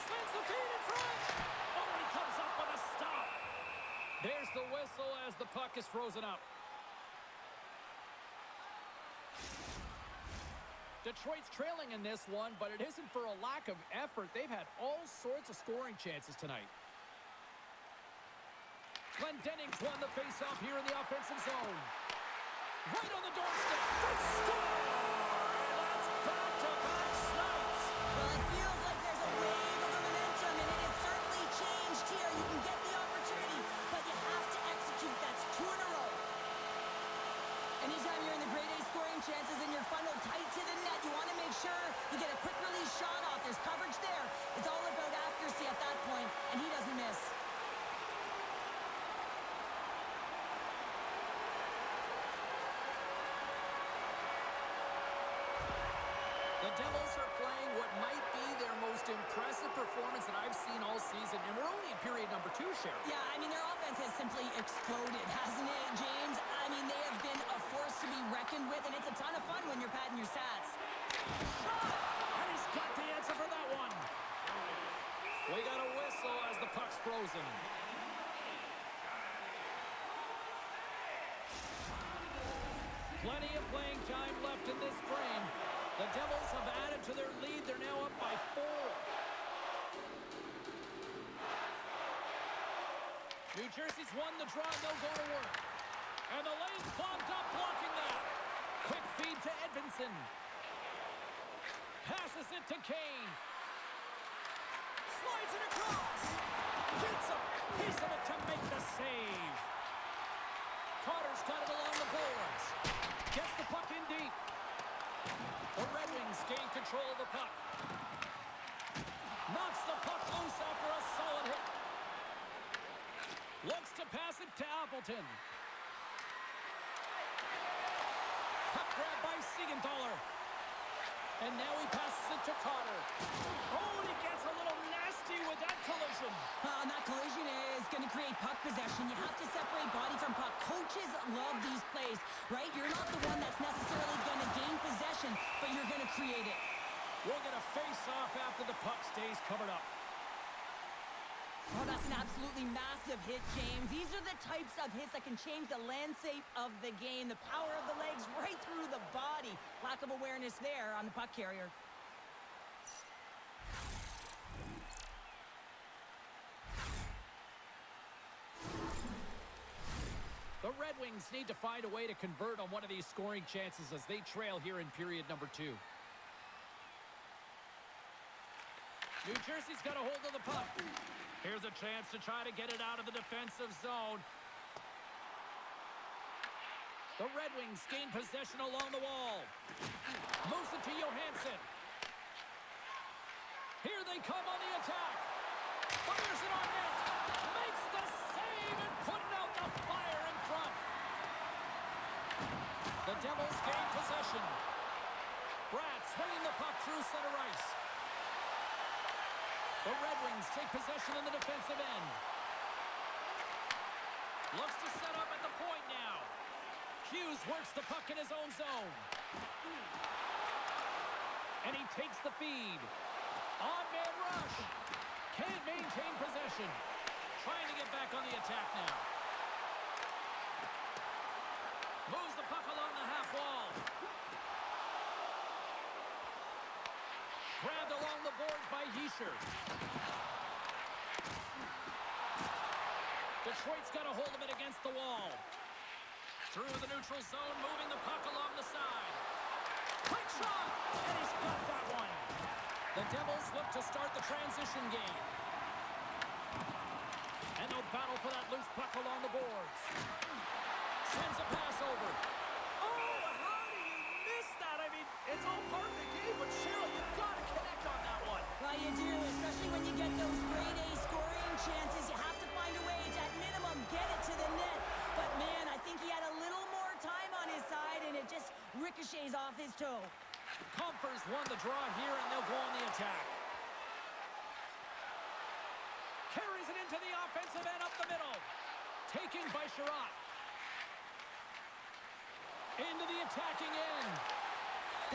A: Sends the feed in front. Oh, and he comes up with a stop. There's the whistle as the puck is frozen up. Detroit's trailing in this one, but it isn't for a lack of effort. They've had all sorts of scoring chances tonight. Glendening's won the faceoff here in the offensive zone. Right on the doorstep. They score! And that's back-to-back snipes.
B: Well, it feels like there's a wave of momentum, and it has certainly changed here. You can get the opportunity, but you have to execute. That's 2 in a row. Anytime you're in the grade A scoring chances and you're funneled tight to the net, you want to make sure you get a quick release shot off. There's coverage there. It's all about accuracy at that point, and he doesn't miss.
A: The Devils are playing what might be their most impressive performance that I've seen all season, and we're only in period number 2, Sharon.
B: Yeah, I mean, their offense has simply exploded, hasn't it, James? I mean, they have been a force to be reckoned with, and it's a ton of fun when you're padding your stats.
A: Shot! And he's got the answer for that one. We got a whistle as the puck's frozen. Plenty of playing time left in this frame. The Devils have added to their lead. They're now up by 4. New Jersey's won the draw. They'll go to work. And the lane's clogged up, blocking that. Quick feed to Edvinsson. Passes it to Kane. Slides it across. Gets a piece of it to make the save. Carter's got it along the boards. Gets the puck in deep. The Red Wings gain control of the puck. Knocks the puck loose after a solid hit. Looks to pass it to Appleton. Puck grab by Siegenthaler. And now he passes it to Carter. Oh, and he gets a little nasty with that collision.
B: And that collision is going to create puck possession. You have to separate body from puck. Coaches love these plays, right? You're not the one that's necessarily going to gain possession, but you're going to create it.
A: We're going to face off after the puck stays covered up.
B: Oh, that's an absolutely massive hit, James. These are the types of hits that can change the landscape of the game. The power of the legs right through the body. Lack of awareness there on the puck carrier.
A: The Red Wings need to find a way to convert on one of these scoring chances as they trail here in period number 2. New Jersey's got a hold of the puck. Here's a chance to try to get it out of the defensive zone. The Red Wings gain possession along the wall. Moves it to Johansson. Here they come on the attack. Fires it on net. Makes the save and putting out the fire in front. The Devils gain possession. Bratt swinging the puck through center ice. The Red Wings take possession in the defensive end. Looks to set up at the point now. Hughes works the puck in his own zone. And he takes the feed. On-man rush. Can't maintain possession. Trying to get back on the attack now. Moves the puck along the half wall. Grabbed along the boards by Hischier. Detroit's got a hold of it against the wall. Through the neutral zone, moving the puck along the side. Quick shot! And he's got that one. The Devils look to start the transition game. And they'll battle for that loose puck along the boards. Sends a pass over. Oh, how do you miss that? I mean, it's all part of the game, but Cheryl, you've got to connect on that one.
B: Well, you do, especially when you get those grade A scoring chances. You have to find a way to, at minimum, get it to the net. But, man, I think he had a little more time on his side, and it just ricochets off his toe.
A: Compher's won the draw here, and they'll go on the attack. Carries it into the offensive end up the middle. Taking by Sherratt. Into the attacking end.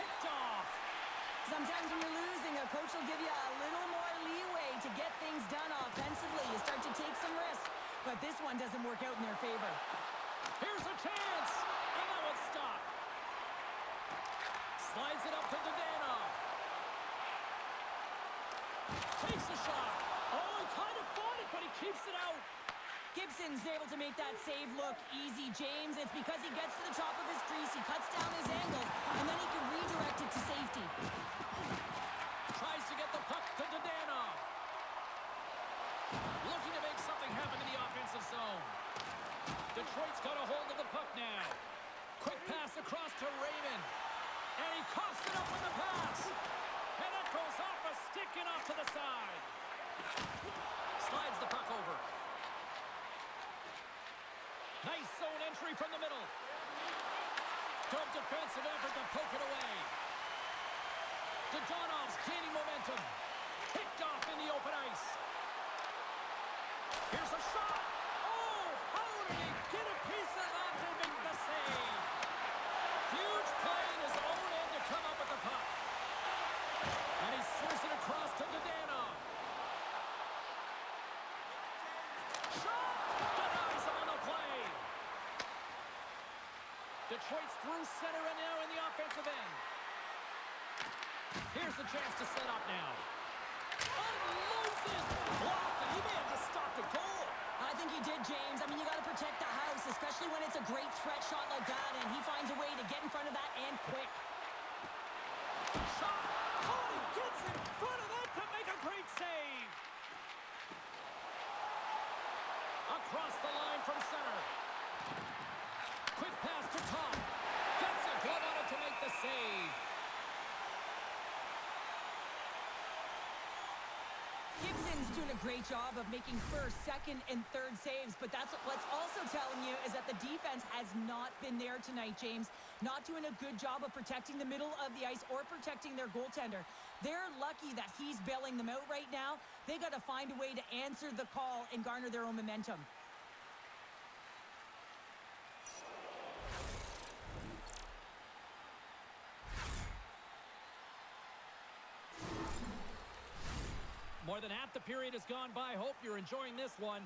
A: Picked off.
B: Sometimes when you're losing, a coach will give you a little more leeway to get things done offensively. You start to take some risks, but this one doesn't work out in their favor.
A: Here's a chance, and that one's stopped. Slides it up to Dadonov. Takes a shot. Oh, he kind of fought it, but he keeps it out.
B: Gibson's able to make that save look easy, James. It's because he gets to the top of his crease, he cuts down his angles, and then he can redirect it to safety.
A: Tries to get the puck to Dadonov. Looking to make something happen in the offensive zone. Detroit's got a hold of the puck now. Quick pass across to Raymond. And he coughs it up with the pass. And it goes off a stick and off to the side. Slides the puck over. Nice zone entry from the middle. Good defensive effort to poke it away. Dadonov's gaining momentum. Picked off in the open ice. Here's a shot. Oh, how did he get a piece of that to make the save? Huge play in his own end to come up with the puck. And he swings it across to Dadonov. Shot! Denies him on the play. Detroit's through center and now in the offensive end. Here's the chance to set up now. Unloads it! Blocked, and he may have just stopped a goal.
B: I think he did, James. I mean, you got to protect the house, especially when it's a great threat shot like that, and he finds a way to get in front of that and quick.
A: Shot! Oh, he gets in front of that to make a great save. Across the line from center. Quick pass to Tom. Gets a glove on it to make the save.
B: Gibson's doing a great job of making first, second, and third saves, but that's what's also telling you is that the defense has not been there tonight, James. Not doing a good job of protecting the middle of the ice or protecting their goaltender. They're lucky that he's bailing them out right now. They got to find a way to answer the call and garner their own momentum.
A: More than half the period has gone by. Hope you're enjoying this one.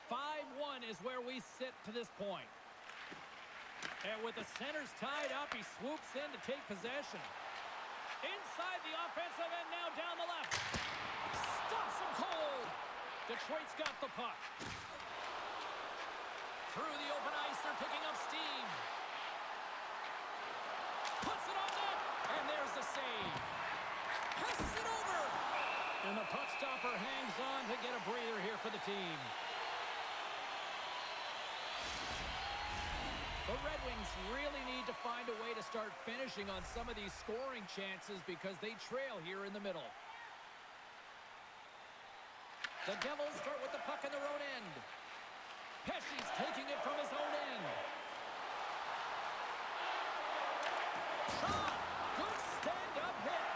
A: 5-1 is where we sit to this point. And with the centers tied up, he swoops in to take possession. Inside the offensive end, now down the left. Stops him cold. Detroit's got the puck. Through the open ice, they're picking up steam. Puts it on net, and there's the save. Passes it over. And the puck stopper hangs on to get a breather here for the team. The Red Wings really need to find a way to start finishing on some of these scoring chances because they trail here in the middle. The Devils start with the puck in their own end. Pesci's taking it from his own end. Shot! Good stand-up hit.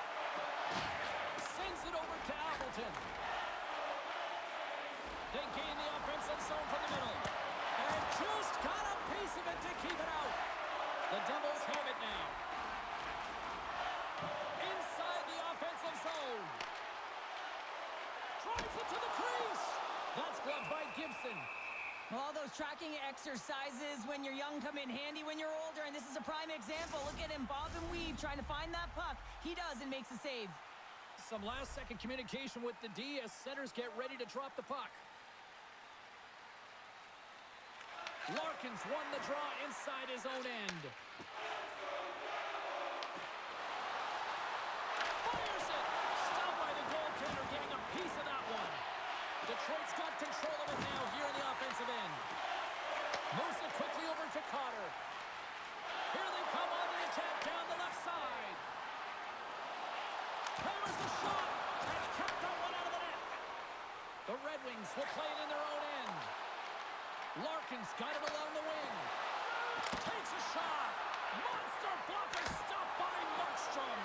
A: Sends it over to Appleton. They gain the offensive zone from the middle. And just got a piece of it to keep it out. The Devils have it now. Inside the offensive zone. Drives it to to the crease. That's gloved by Gibson.
B: All those tracking exercises when you're young come in handy when you're older, and this is a prime example. Look at him bob and weave trying to find that puck. He does and makes a save.
A: Some last-second communication with the D as centers get ready to drop the puck. Larkins won the draw inside his own end. Fires it! Stopped by the goaltender, getting a piece of that one. Detroit's got control of it now here in the offensive end. Moves it quickly over to Cotter. Here they come on the attack down the left side. Hammers the shot and kept that one out of the net. The Red Wings will play it in their own end. Larkins got it along the wing. Takes a shot. Monster blocker stopped by Markstrom.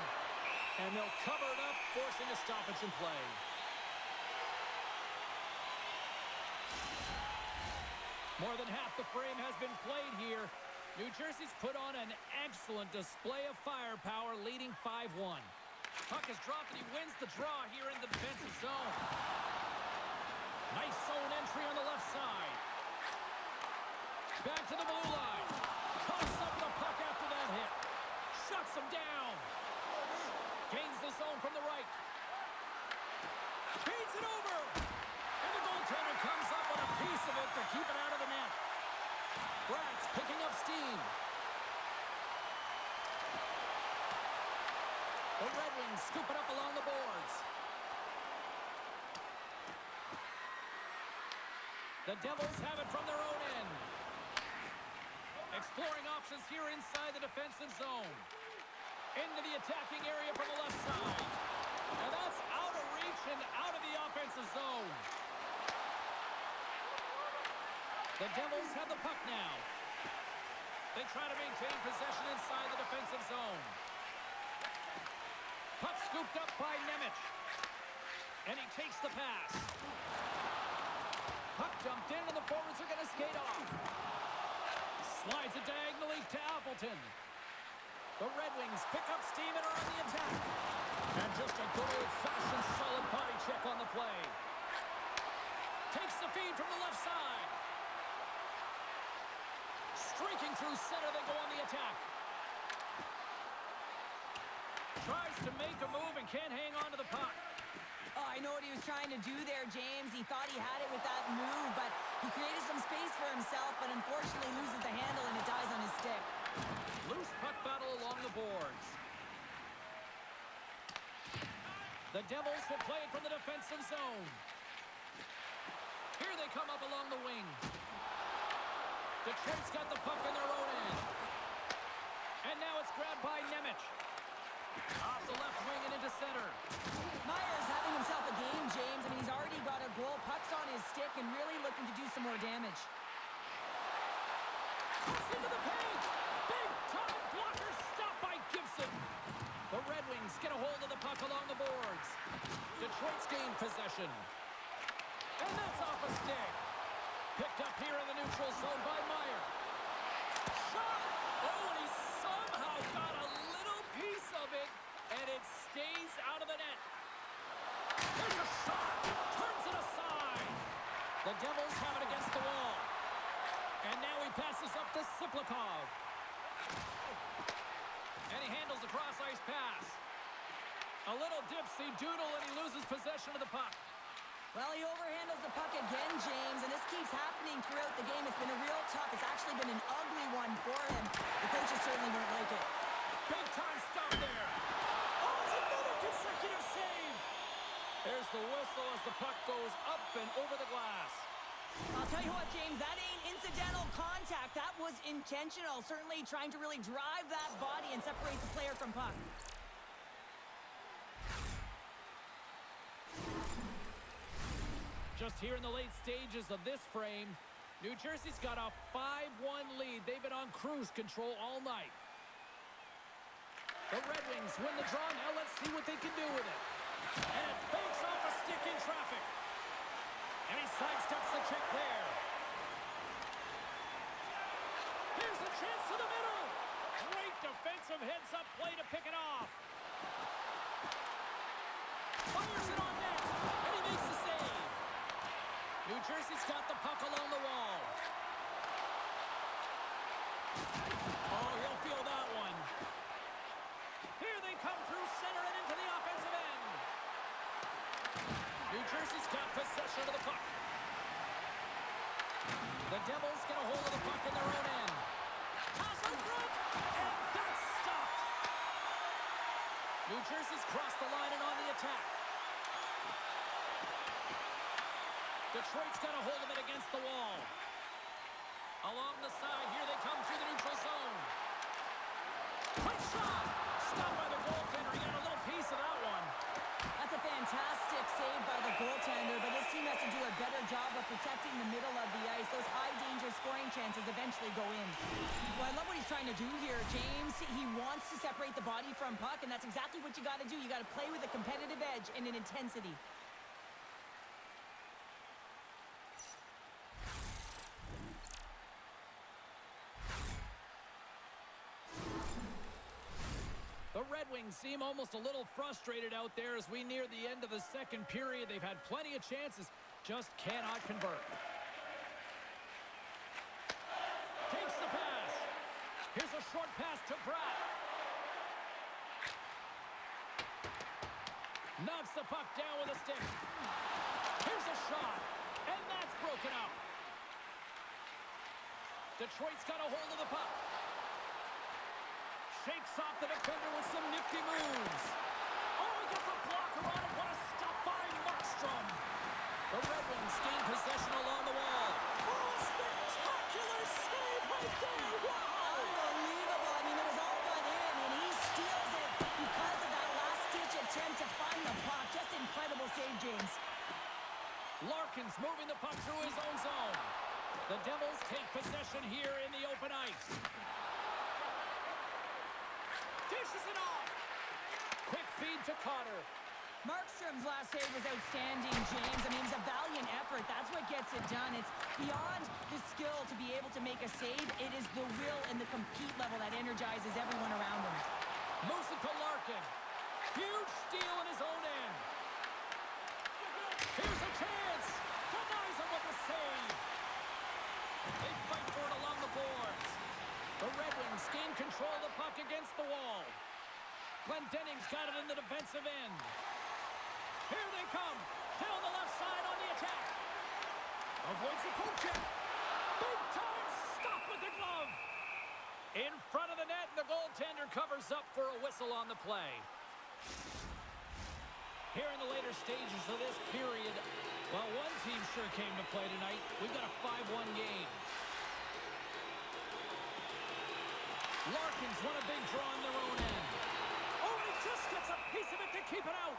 A: And they'll cover it up, forcing a stoppage in play. More than half the frame has been played here. New Jersey's put on an excellent display of firepower, leading 5-1. Puck is dropped and he wins the draw here in the defensive zone. Nice zone entry on the left side. Back to the blue line. Coughs up the puck after that hit. Shuts him down. Gains the zone from the right. Feeds it over. And the goaltender comes up with a piece of it to keep it out of the net. Bratt's picking up steam. The Red Wings scoop it up along the boards. The Devils have it from their own end. Exploring options here inside the defensive zone. Into the attacking area from the left side. And that's out of reach and out of the offensive zone. The Devils have the puck now. They try to maintain possession inside the defensive zone. Puck scooped up by Nemec. And he takes the pass. Puck dumped in and the forwards are going to skate off. Slides it diagonally to Appleton. The Red Wings pick up steam and are on the attack. And just a good old-fashioned solid body check on the play. Takes the feed from the left side. Streaking through center, they go on the attack. Tries to make a move and can't hang on to the puck.
B: Oh, I know what he was trying to do there, James. He thought he had it with that move, but he created some space for himself, but unfortunately loses the handle and it dies on his stick.
A: Loose puck battle along the boards. The Devils will play it from the defensive zone. Here they come up along the wing. Detroit's got the puck in their own end. And now it's grabbed by Nemec. Off the left wing and into center.
B: Myers having himself a game, James. I mean, he's already got a goal. Puck's on his stick and really looking to do some more damage.
A: Pucks into the paint. Big time blocker stopped by Gibson. The Red Wings get a hold of the puck along the boards. Detroit's gained possession. And that's off a stick. Picked up here in the neutral zone by Meyer. Shot! Oh, and he somehow got a little piece of it, and it stays out of the net. There's a shot! Turns it aside. The Devils have it against the wall. And now he passes up to Siplikov. And he handles a cross-ice pass. A little dipsy doodle, and he loses possession of the puck.
B: Well, he overhandles the puck again, James, and this keeps happening throughout the game. It's been a real tough. It's actually been an ugly one for him. The coaches certainly won't like it.
A: Big time stop there. Oh, it's another consecutive save. There's the whistle as the puck goes up and over the glass.
B: I'll tell you what, James, that ain't incidental contact. That was intentional, certainly trying to really drive that body and separate the player from puck.
A: Just here in the late stages of this frame, New Jersey's got a 5-1 lead. They've been on cruise control all night. The Red Wings win the draw. Now let's see what they can do with it. And it banks off a stick in traffic. And he sidesteps the check there. Here's a chance to the middle. Great defensive heads-up play to pick it off. Fires it on net, and he makes the save. Jersey's got the puck along the wall. Oh, he'll feel that one. Here they come through center and into the offensive end. New Jersey's got possession of the puck. The Devils get a hold of the puck in their own end. Pass in front, and that's stopped. New Jersey's crossed the line and on the attack. Detroit's got a hold of it against the wall. Along the side, here they come through the neutral zone. Quick shot! Stopped by the goaltender. He got a little piece of that one.
B: That's a fantastic save by the goaltender, but this team has to do a better job of protecting the middle of the ice. Those high-danger scoring chances eventually go in. Well, I love what he's trying to do here, James. He wants to separate the body from puck, and that's exactly what you got to do. You got to play with a competitive edge and an intensity.
A: The Red Wings seem almost a little frustrated out there as we near the end of the second period. They've had plenty of chances, just cannot convert. Takes the pass. Here's a short pass to Pratt. Knocks the puck down with a stick. Here's a shot, and that's broken up. Detroit's got a hold of the puck. Shakes off the defender with some nifty moves. Oh, he gets a blocker on it. What a stop by Markstrom. The Red Wings gain possession along the wall. Oh, spectacular save right there. Wow.
B: Unbelievable. I mean, it was all but in, and he steals it because of that last-ditch attempt to find the puck. Just incredible save, James.
A: Larkin's moving the puck through his own zone. The Devils take possession here in the open ice. Dishes it off. Quick feed to Carter.
B: Markstrom's last save was outstanding, James. I mean, it's a valiant effort. That's what gets it done. It's beyond the skill to be able to make a save. It is the will and the compete level that energizes everyone around him.
A: Moves it to Larkin. Huge steal in his own end. Here's a chance. Denies him with the save. They fight for it along the boards. The Red Wings gain control of the puck against the wall. Glendenning's got it in the defensive end. Here they come. Down the left side on the attack. Avoids the poke check. Big time stop with the glove. In front of the net, the goaltender covers up for a whistle on the play. Here in the later stages of this period, while one team sure came to play tonight, we've got a 5-1 game. Larkins won a big draw on their own end. Oh, he just gets a piece of it to keep it out.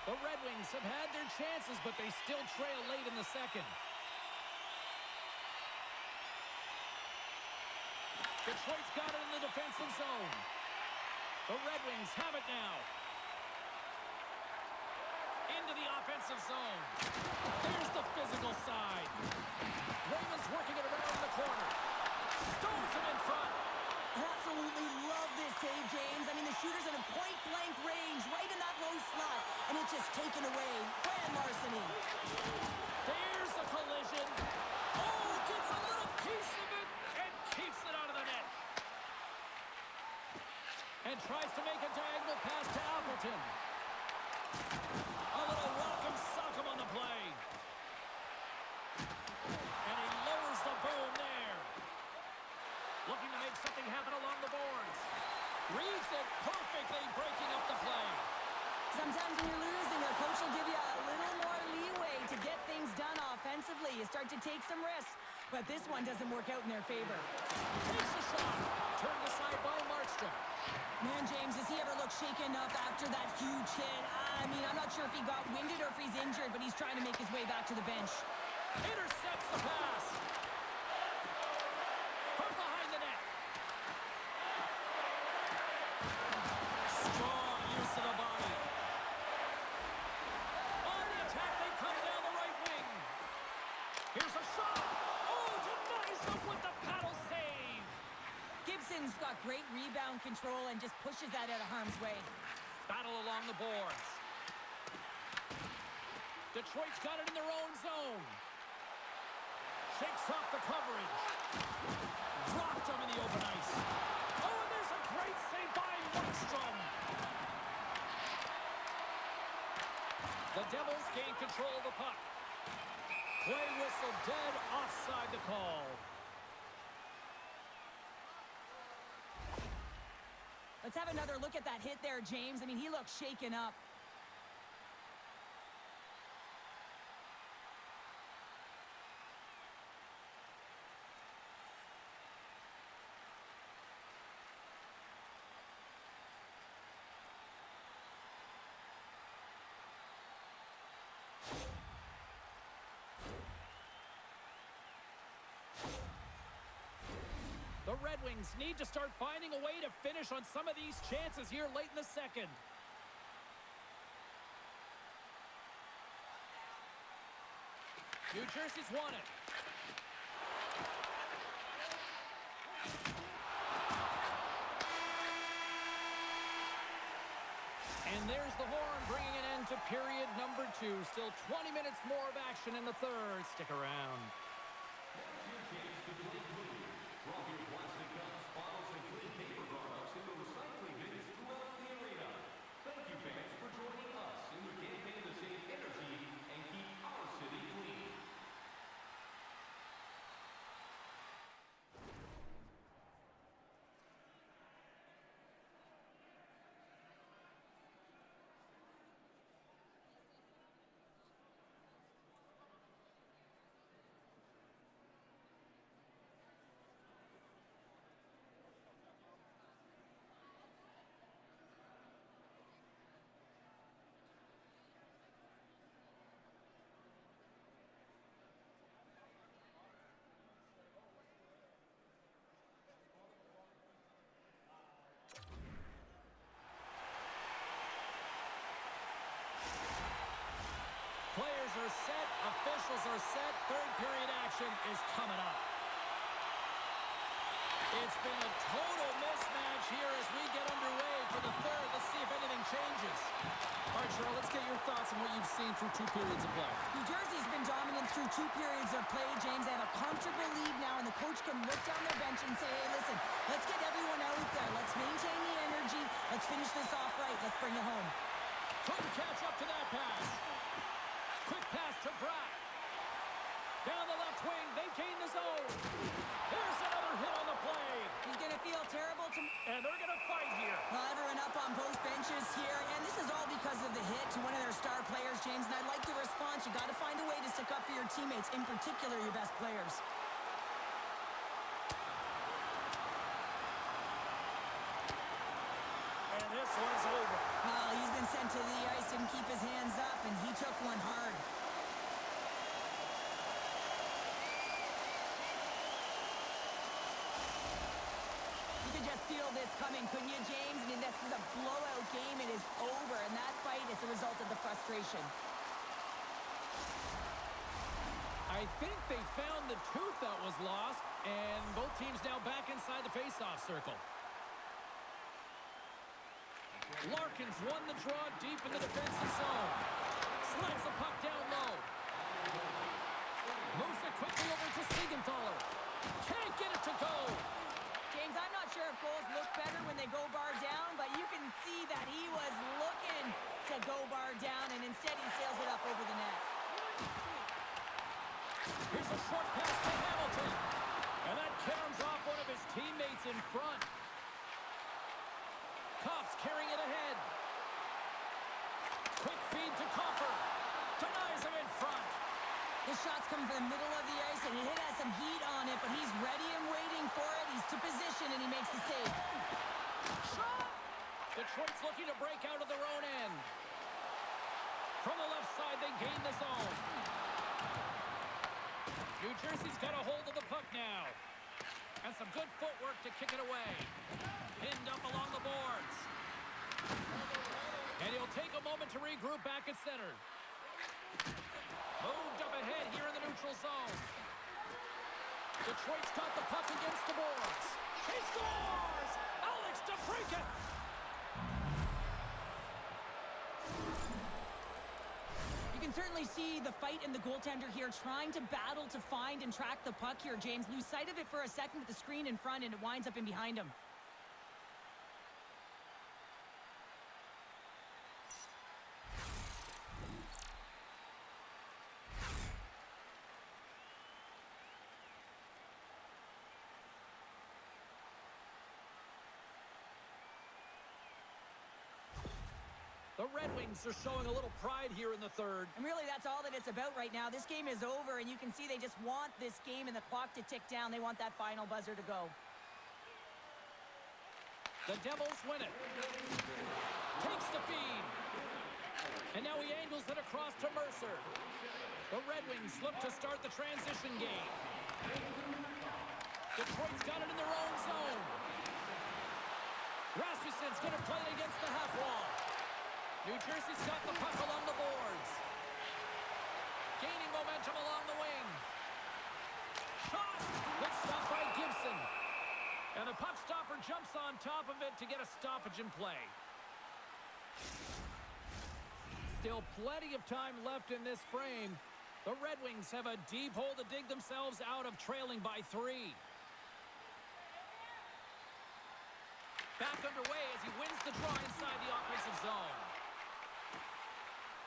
A: The Red Wings have had their chances, but they still trail late in the second. Detroit's got it in the defensive zone. The Red Wings have it now. Into the offensive zone. There's the physical side. Raymond's working it around in the corner. Stones him in front.
B: Absolutely love this save, James. I mean, the shooter's in a point-blank range, right in that low slot, and it's just taken away. Grand larceny.
A: There's the collision. Oh, gets a little piece of it and keeps it out of the net. And tries to make a diagonal pass to Appleton. A little welcome sock'em on the play. And he lowers the boom there. Looking to make something happen along the boards. Reads it perfectly, breaking up the play.
B: Sometimes when you're losing, a coach will give you a little more leeway to get things done offensively. You start to take some risks, but this one doesn't work out in their favor.
A: Takes a shot. Turned aside by Markstrom.
B: Man, James, does he ever look shaken up after that huge hit? I mean, I'm not sure if he got winded or if he's injured, but he's trying to make his way back to the bench.
A: Intercepts the pass. From behind the net. Strong use of the body. On the attack, they come down the right wing. Here's a shot. Oh, denies him with the paddle save.
B: Gibson's got great rebound control and just pushes that out of harm's way.
A: Battle along the boards. Detroit's got it in their own zone. Shakes off the coverage. Dropped him in the open ice. Oh, and there's a great save by Markstrom. The Devils gain control of the puck. Play whistle dead, offside the call.
B: Let's have another look at that hit there, James. I mean, he looks shaken up.
A: The Red Wings need to start finding a way to finish on some of these chances here late in the second. New Jersey's won it. And there's the horn, bringing an end to period number 2. Still 20 minutes more of action in the third. Stick around. Players are set, officials are set, third period action is coming up. It's been a total mismatch here as we get underway for the third. Let's see if anything changes. All right, Cheryl, let's get your thoughts on what you've seen through 2 periods of play.
B: New Jersey's been dominant through 2 periods of play, James. They have a comfortable lead now, and the coach can look down their bench and say, hey, listen, let's get everyone out there. Let's maintain the energy. Let's finish this off right. Let's bring it home.
A: Couldn't catch up to that pass. Quick pass to Bratt. Down the left wing, they gain the zone. There's another hit on the play.
B: He's going to feel terrible.
A: And they're going to fight here.
B: Well, everyone up on both benches here, and this is all because of the hit to one of their star players, James, and I like the response. You got to find a way to stick up for your teammates, in particular your best players.
A: And this one's over.
B: Well, he's been sent to the ice, didn't keep his hands up, and he took one hard. You could just feel this coming, couldn't you, James? I mean, this is a blowout game. It is over, and that fight is a result of the frustration.
A: I think they found the tooth that was lost, and both teams now back inside the face-off circle. Larkin's won the draw deep in the defensive zone. Slides the puck down low. Moves it quickly over to Siegenthaler. Can't get it to go.
B: James, I'm not sure if goals look better when they go bar down, but you can see that he was looking to go bar down, and instead he sails it up over the net.
A: Here's a short pass to Hamilton. And that caroms off one of his teammates in front. Cops carrying it ahead. Quick feed to Coffer. Denies him in front.
B: His shot's coming from the middle of the ice, and he has some heat on it, but he's ready and waiting for it. He's to position, and he makes the save.
A: Shot! Detroit's looking to break out of their own end. From the left side, they gain the zone. New Jersey's got a hold of the puck now. And some good footwork to kick it away. Pinned up along the boards. And he'll take a moment to regroup back at center. Moved up ahead here in the neutral zone. Detroit's got the puck against the boards. He scores! Alex DeBrincat!
B: certainly see the fight in the goaltender here, trying to battle to find and track the puck here, James. Lose sight of it for a second with the screen in front, and it winds up in behind him.
A: The Red Wings are showing a little pride here in the third.
B: And really, that's all that it's about right now. This game is over, and you can see they just want this game and the clock to tick down. They want that final buzzer to go.
A: The Devils win it. Takes the feed. And now he angles it across to Mercer. The Red Wings look to start the transition game. Detroit's got it in their own zone. Rasmussen's going to play it against the half wall. New Jersey's got the puck along the boards. Gaining momentum along the wing. Shot! Good stop by Gibson. And the puck stopper jumps on top of it to get a stoppage in play. Still plenty of time left in this frame. The Red Wings have a deep hole to dig themselves out of, trailing by 3. Back underway as he wins the draw inside the offensive zone.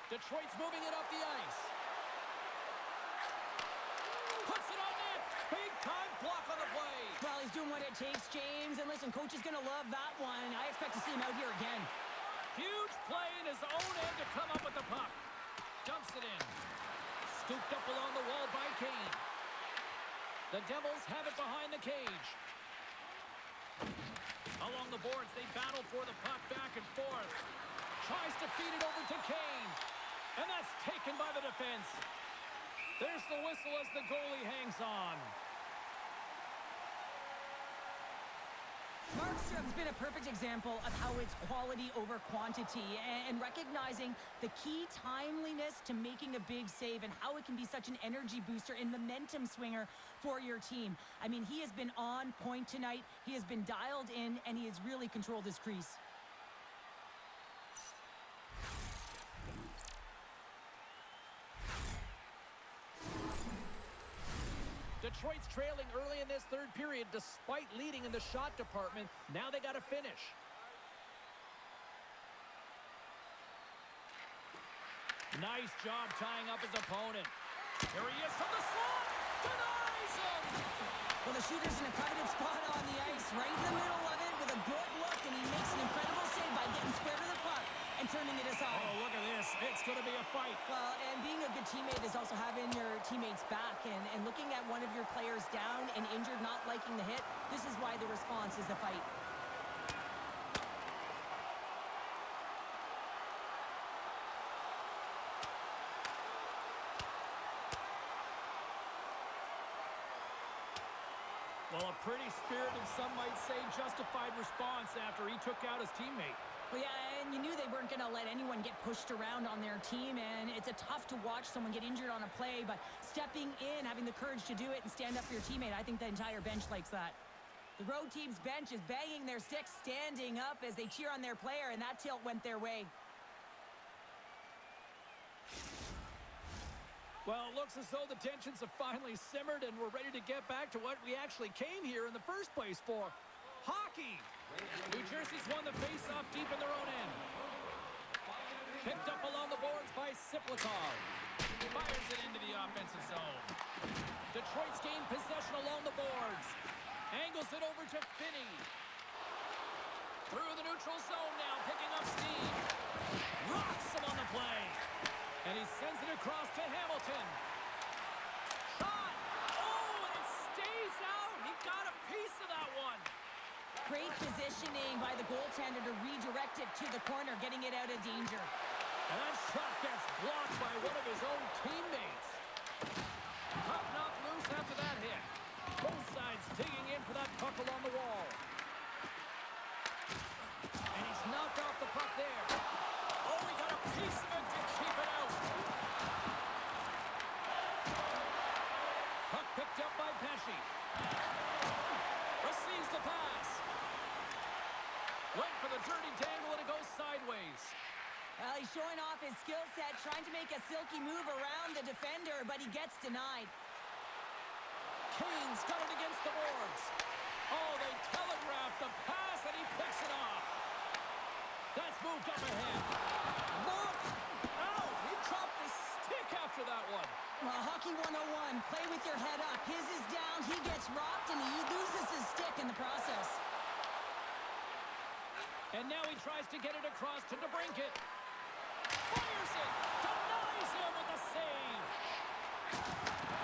A: Detroit's moving it up the ice. Puts it on net. Big time block on the play.
B: Well, he's doing what it takes, James. And listen, coach is going to love that one. I expect to see him out here again.
A: Huge play in his own end to come up with the puck. Dumps it in. Scooped up along the wall by Kane. The Devils have it behind the cage. Along the boards, they battle for the puck back and forth. Tries to feed it over to Kane. And that's taken by the defense. There's the whistle as the goalie hangs on.
B: Markstrom's been a perfect example of how it's quality over quantity and recognizing the key timeliness to making a big save and how it can be such an energy booster and momentum swinger for your team. I mean, he has been on point tonight. He has been dialed in, and he has really controlled his crease.
A: Detroit's trailing early in this third period despite leading in the shot department. Now they got to finish. Nice job tying up his opponent. Here he is from the slot. Denies him.
B: Well, the shooter's in a coveted spot on the ice, right in the middle of it with a good look, and he makes an incredible save by getting square to the puck and turning it aside.
A: Oh, look at this. It's going to be a fight.
B: Well, and being a good teammate is also having your teammates back and looking at one of your players down and injured, not liking the hit. This is why the response is the fight.
A: Well, a pretty spirited, some might say justified response after he took out his teammate.
B: Well, yeah, and you knew they weren't going to let anyone get pushed around on their team, and it's tough to watch someone get injured on a play, but stepping in, having the courage to do it and stand up for your teammate, I think the entire bench likes that. The road team's bench is banging their sticks, standing up as they cheer on their player, and that tilt went their way.
A: Well, it looks as though the tensions have finally simmered and we're ready to get back to what we actually came here in the first place for. Hockey! New Jersey's won the face-off deep in their own end. Picked up along the boards by Siplikov. Fires it into the offensive zone. Detroit's gained possession along the boards. Angles it over to Finney. Through the neutral zone now, picking up steam. Rocks him on the play. And he sends it across to Hamilton. Shot! Oh, and it stays out. He got a piece of that one.
B: Great positioning by the goaltender to redirect it to the corner, getting it out of danger.
A: And that shot gets blocked by one of his own teammates. Puck knocked loose after that hit. Both sides digging in for that puck along the wall. And he's knocked off the puck there. Oh, he got a piece of it to keep it out. Puck picked up by Pesci. Receives the pass. Went for the dirty dangle and it goes sideways.
B: Well, he's showing off his skill set, trying to make a silky move around the defender, but he gets denied.
A: Kane's got it against the boards. Oh, they telegraphed the pass, and he picks it off. That's moved up ahead. Look! Ow! He dropped his stick after that one.
B: Well, Hockey 101, play with your head up. His is down, he gets rocked, and he loses his stick in the process.
A: And now he tries to get it across to DeBrincat. Fires it! Denies him with a save!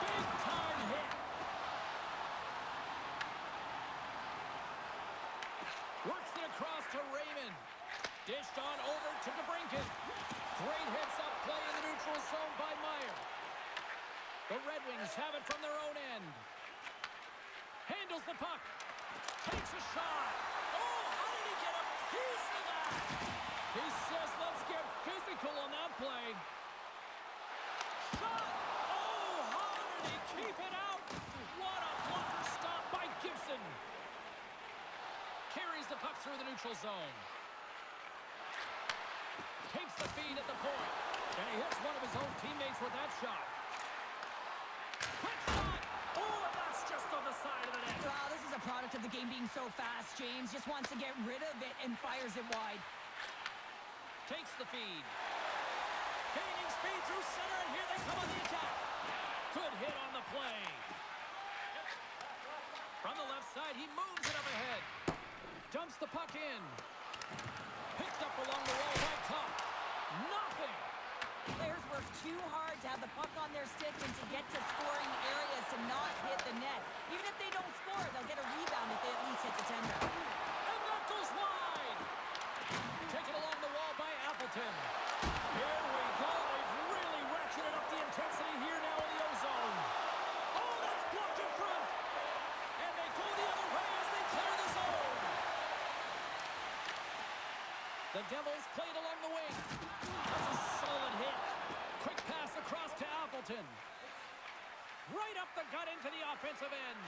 A: Big-time hit! Works it across to Raymond. Dished on over to DeBrincat. Great hits-up play in the neutral zone by Meyer. The Red Wings have it from their own end. Handles the puck. Takes a shot. Oh, how did he get a piece of that? He says, let's get physical on that play. Shot! Oh, how did he keep it out? What a blocker stop by Gibson. Carries the puck through the neutral zone. Takes the feed at the point. And he hits one of his own teammates with that shot. Quick shot! Oh, and that's just on the side of the net.
B: Wow, this is a product of the game being so fast. James just wants to get rid of it and fires it wide.
A: Takes the feed. Gaining speed through center, and here they come on the attack. Good hit on the play. From the left side, he moves it up ahead. Dumps the puck in. Picked up along the wall by Cup. Nothing.
B: Players work too hard to have the puck on their stick and to get to scoring areas to not hit the net. Even if they don't score, they'll get a rebound if they at least hit the tender.
A: And that goes wide. Taken along the wall by Appleton. Here we go. They've really ratcheted up the intensity here now in the O-zone. Oh, that's blocked in front. And they go the other way as they clear the zone. The Devils played along the wing. That's a solid hit. Quick pass across to Appleton. Right up the gut into the offensive end.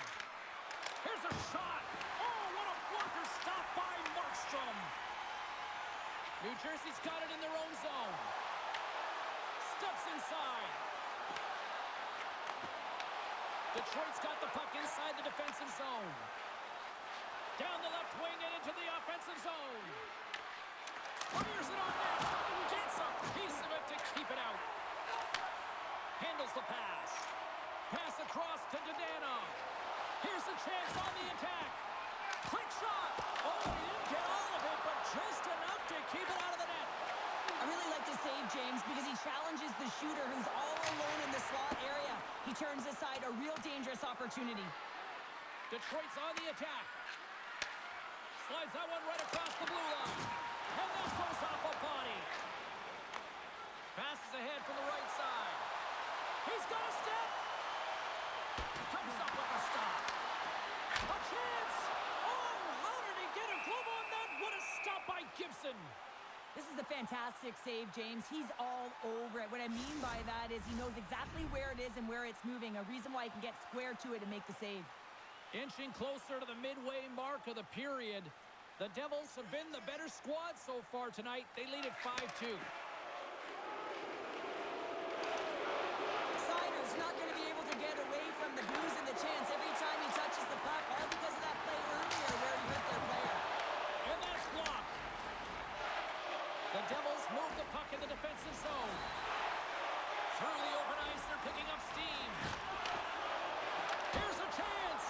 A: Here's a shot. Oh, what a blocker stop by Markstrom. New Jersey's got it in their own zone. Steps inside. Detroit's got the puck inside the defensive zone. Down the left wing and into the offensive zone. Fires it on net. Gets a piece of it to keep it out. Handles the pass. Pass across to Dadonov. Here's a chance on the attack. Quick shot. Oh, he didn't get all of it, but just enough to keep it out of the net.
B: I really like this save, James, because he challenges the shooter who's all alone in the slot area. He turns aside a real dangerous opportunity.
A: Detroit's on the attack. Slides that one right across the blue line. And that goes off a body. Passes ahead from the right side. He's got a step. Comes up with a stop. A chance. Oh, how did he get a glove on that? What a stop by Gibson.
B: This is a fantastic save, James. He's all over it. What I mean by that is he knows exactly where it is and where it's moving, a reason why he can get square to it and make the save.
A: Inching closer to the midway mark of the period. The Devils have been the better squad so far tonight. They lead at 5-2.
B: Sider's not going to be able to get away from the booze and the chance every time he touches the puck, all because of that play earlier where he hurt their player.
A: And that's blocked. The Devils move the puck in the defensive zone. Through the open ice, they're picking up steam. Here's a chance.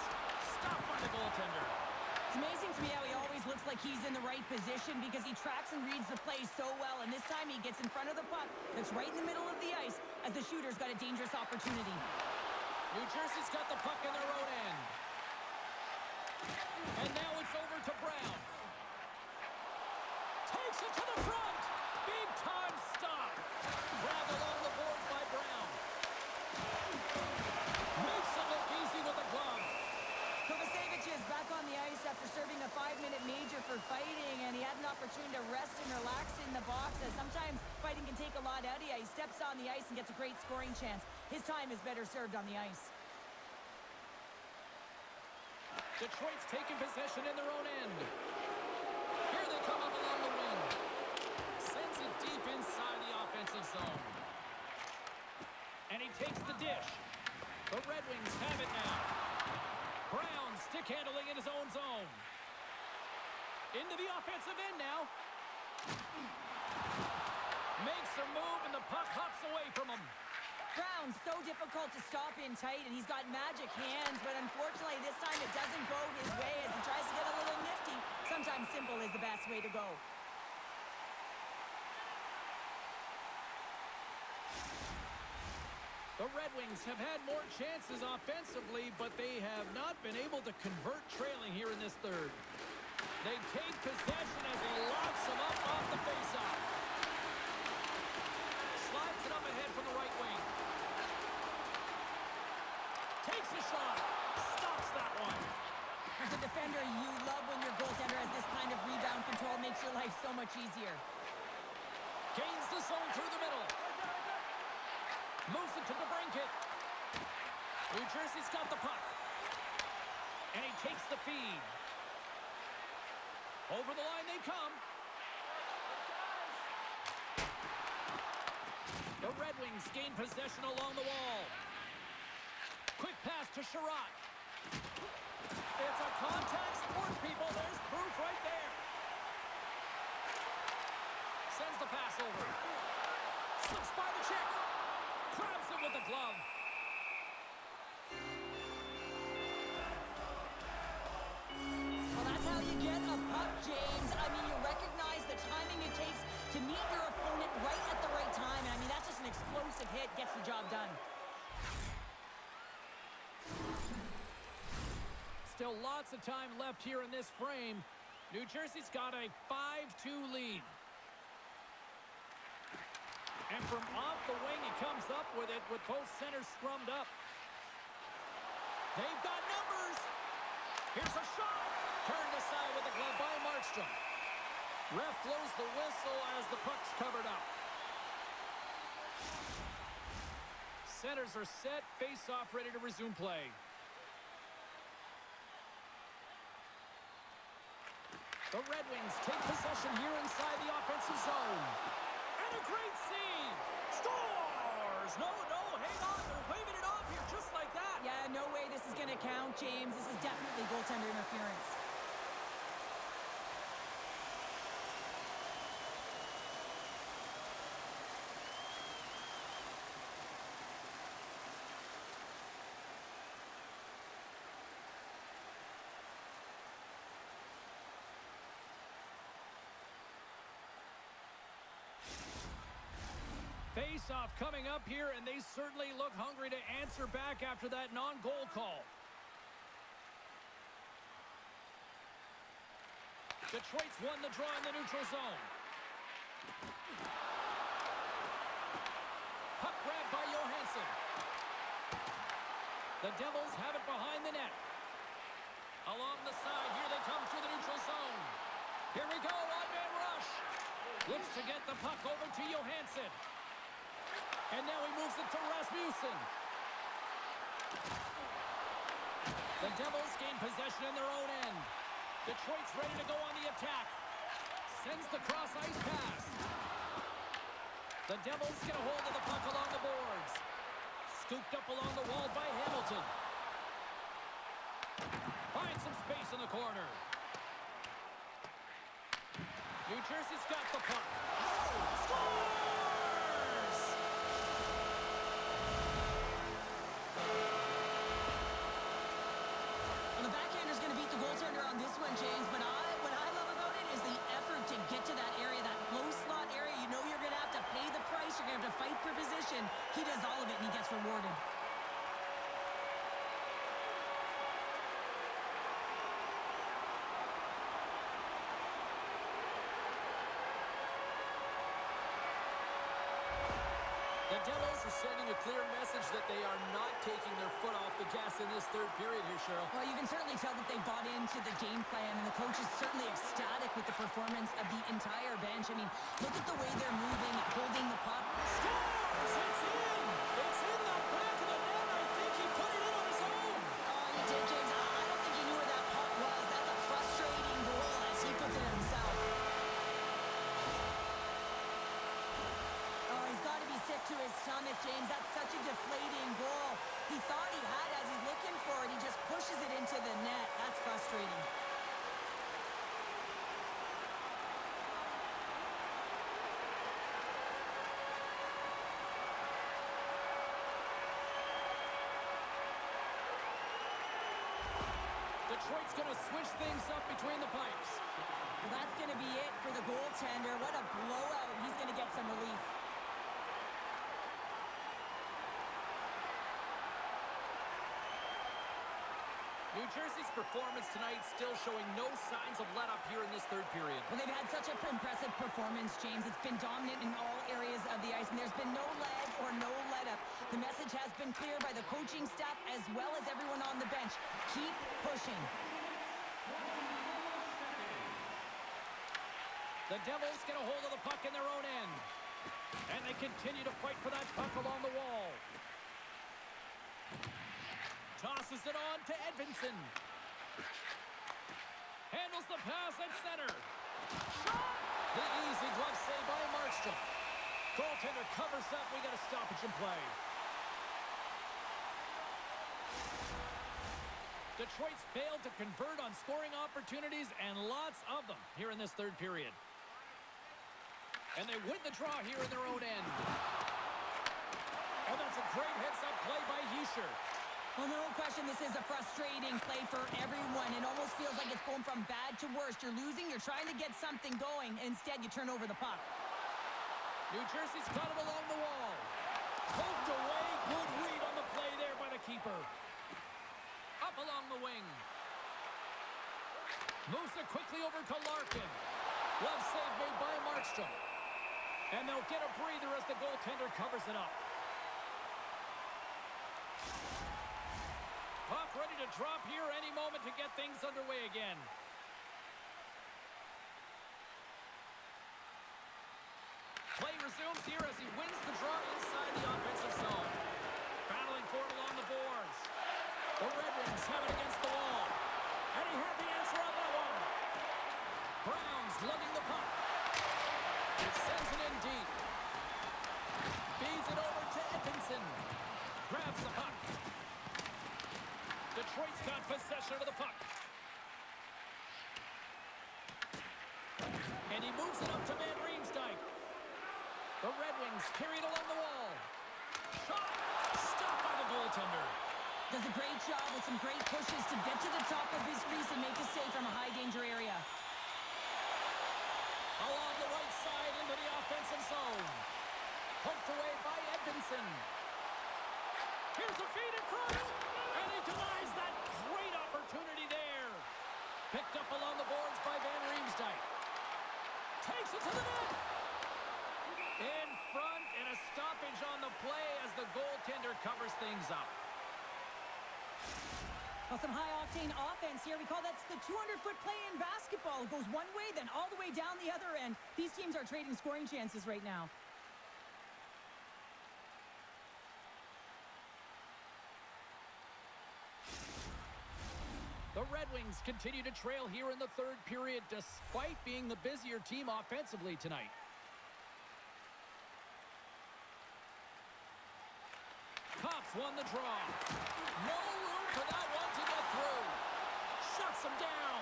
A: Stopped by the goaltender.
B: It's amazing to me how he always looks like he's in the right position because he tracks and reads the play so well, and this time he gets in front of the puck that's right in the middle of the ice as the shooter's got a dangerous opportunity.
A: New Jersey's got the puck in their own end. And now it's over to Brown. Takes it to the front. Big time stop. Grabbed along the boards by Brown. Makes it look easy with a glove.
B: Kovacevic is back on the ice after serving a 5-minute major for fighting, and he had an opportunity to rest and relax in the box, as sometimes fighting can take a lot out of you. He steps on the ice and gets a great scoring chance. His time is better served on the ice.
A: Detroit's taking possession in their own end. Here they come up along the wing. Sends it deep inside. Into the offensive end now. Makes a move, and the puck hops away from him.
B: Brown's so difficult to stop in tight, and he's got magic hands, but unfortunately this time it doesn't go his way as he tries to get a little nifty. Sometimes simple is the best way to go.
A: The Red Wings have had more chances offensively, but they have not been able to convert trailing here in this third. They take possession as he locks him up off the faceoff. Slides it up ahead from the right wing. Takes a shot. Stops that one.
B: As a defender, you love when your goaltender has this kind of rebound control. Makes your life so much easier.
A: Gains the zone through the middle. Moves it to the brinket. New Jersey's got the puck. And he takes the feed. Over the line they come. The Red Wings gain possession along the wall. Quick pass to Sherratt. It's a contact sport, people. There's proof right there. Sends the pass over. Slips by the check. Grabs it with the glove.
B: Well, that's how you get a puck, James. I mean, you recognize the timing it takes to meet your opponent right at the right time. And I mean, that's just an explosive hit. Gets the job done.
A: Still lots of time left here in this frame. New Jersey's got a 5-2 lead. And from off the wing, he comes up with it with both centers scrummed up. They've got numbers. Here's a shot. Turned aside with the glove by Markstrom. Ref blows the whistle as the puck's covered up. Centers are set. Face-off ready to resume play. The Red Wings take possession here inside the offensive zone. And a great save. Scores! No, hang on. They're waving it off here just like that.
B: Yeah, no way this is going to count, James. This is definitely goaltender interference.
A: Face-off coming up here, and they certainly look hungry to answer back after that non-goal call. Detroit's won the draw in the neutral zone. Puck grabbed by Johansson. The Devils have it behind the net. Along the side, here they come through the neutral zone. Here we go, one-man rush. Looks to get the puck over to Johansson. And now he moves it to Rasmussen. The Devils gain possession in their own end. Detroit's ready to go on the attack. Sends the cross-ice pass. The Devils get a hold of the puck along the boards. Scooped up along the wall by Hamilton. Finds some space in the corner. New Jersey's got the puck. Scores!
B: Goaltender on this one, James, but what I love about it is the effort to get to that area, that low slot area. You know you're going to have to pay the price. You're going to have to fight for position. He does all of it, and he gets rewarded.
A: The Devils are sending a clear message that they are not taking their foot off the gas in this third period here, Cheryl.
B: Well, you can certainly tell that they bought into the game plan, and the coach is certainly ecstatic with the performance of the entire bench. I mean, look at the way they're moving, holding the puck.
A: Scores! It's in! It's in the back of the net. I think he put it in on his own.
B: Oh, he did, James. I don't think he knew where that puck was. That's a frustrating goal as he puts it in himself. Oh, he's got to be sick to his stomach, James. That's such a deflating goal. He thought he had as he's looking for it. He just pushes it into the net. That's frustrating.
A: Detroit's going to switch things up between the pipes.
B: Well, that's going to be it for the goaltender. What a blowout. He's going to get some relief.
A: New Jersey's performance tonight still showing no signs of let-up here in this third period.
B: Well, they've had such an impressive performance, James. It's been dominant in all areas of the ice, and there's been no lag or no let-up. The message has been clear by the coaching staff as well as everyone on the bench. Keep pushing.
A: The Devils get a hold of the puck in their own end. And they continue to fight for that puck along the wall. Tosses it on to Edvinsson. Handles the pass at center. Shot! The easy glove save by Markstrom. Goaltender covers up. We got a stoppage in play. Detroit's failed to convert on scoring opportunities, and lots of them here in this third period. And they win the draw here in their own end. And that's a great heads-up play by Hischier.
B: Well, no question, this is a frustrating play for everyone. It almost feels like it's going from bad to worse. You're losing, you're trying to get something going, and instead you turn over the puck.
A: New Jersey's got it along the wall. Poked away, good read on the play there by the keeper. Up along the wing. Moves it quickly over to Larkin. Glove save made by Markstrom. And they'll get a breather as the goaltender covers it up. Puck ready to drop here any moment to get things underway again. Play resumes here as he wins the draw inside the offensive zone. Battling for it along the boards. The Red Wings have it against the wall. And he had the answer on that one. Brown's lugging the puck. He sends it in deep. Feeds it over to Edvinsson. Grabs the puck. Detroit's got possession of the puck. And he moves it up to Van Riemsdyk. The Red Wings carry it along the wall. Shot! Stopped by the goaltender.
B: Does a great job with some great pushes to get to the top of his crease and make a save from a high-danger area.
A: Along the right side into the offensive zone. Poked away by Edvinsson. Here's a feed in front. And he denies that great opportunity there. Picked up along the boards by Van Riemsdyk. Takes it to the net. In front, and a stoppage on the play as the goaltender covers things up.
B: Well, some high-octane offense here. We call that the 200-foot play in basketball. It goes one way, then all the way down the other end. These teams are trading scoring chances right now.
A: The Red Wings continue to trail here in the third period despite being the busier team offensively tonight. Cops won the draw. No room for that one to get through. Shuts him down.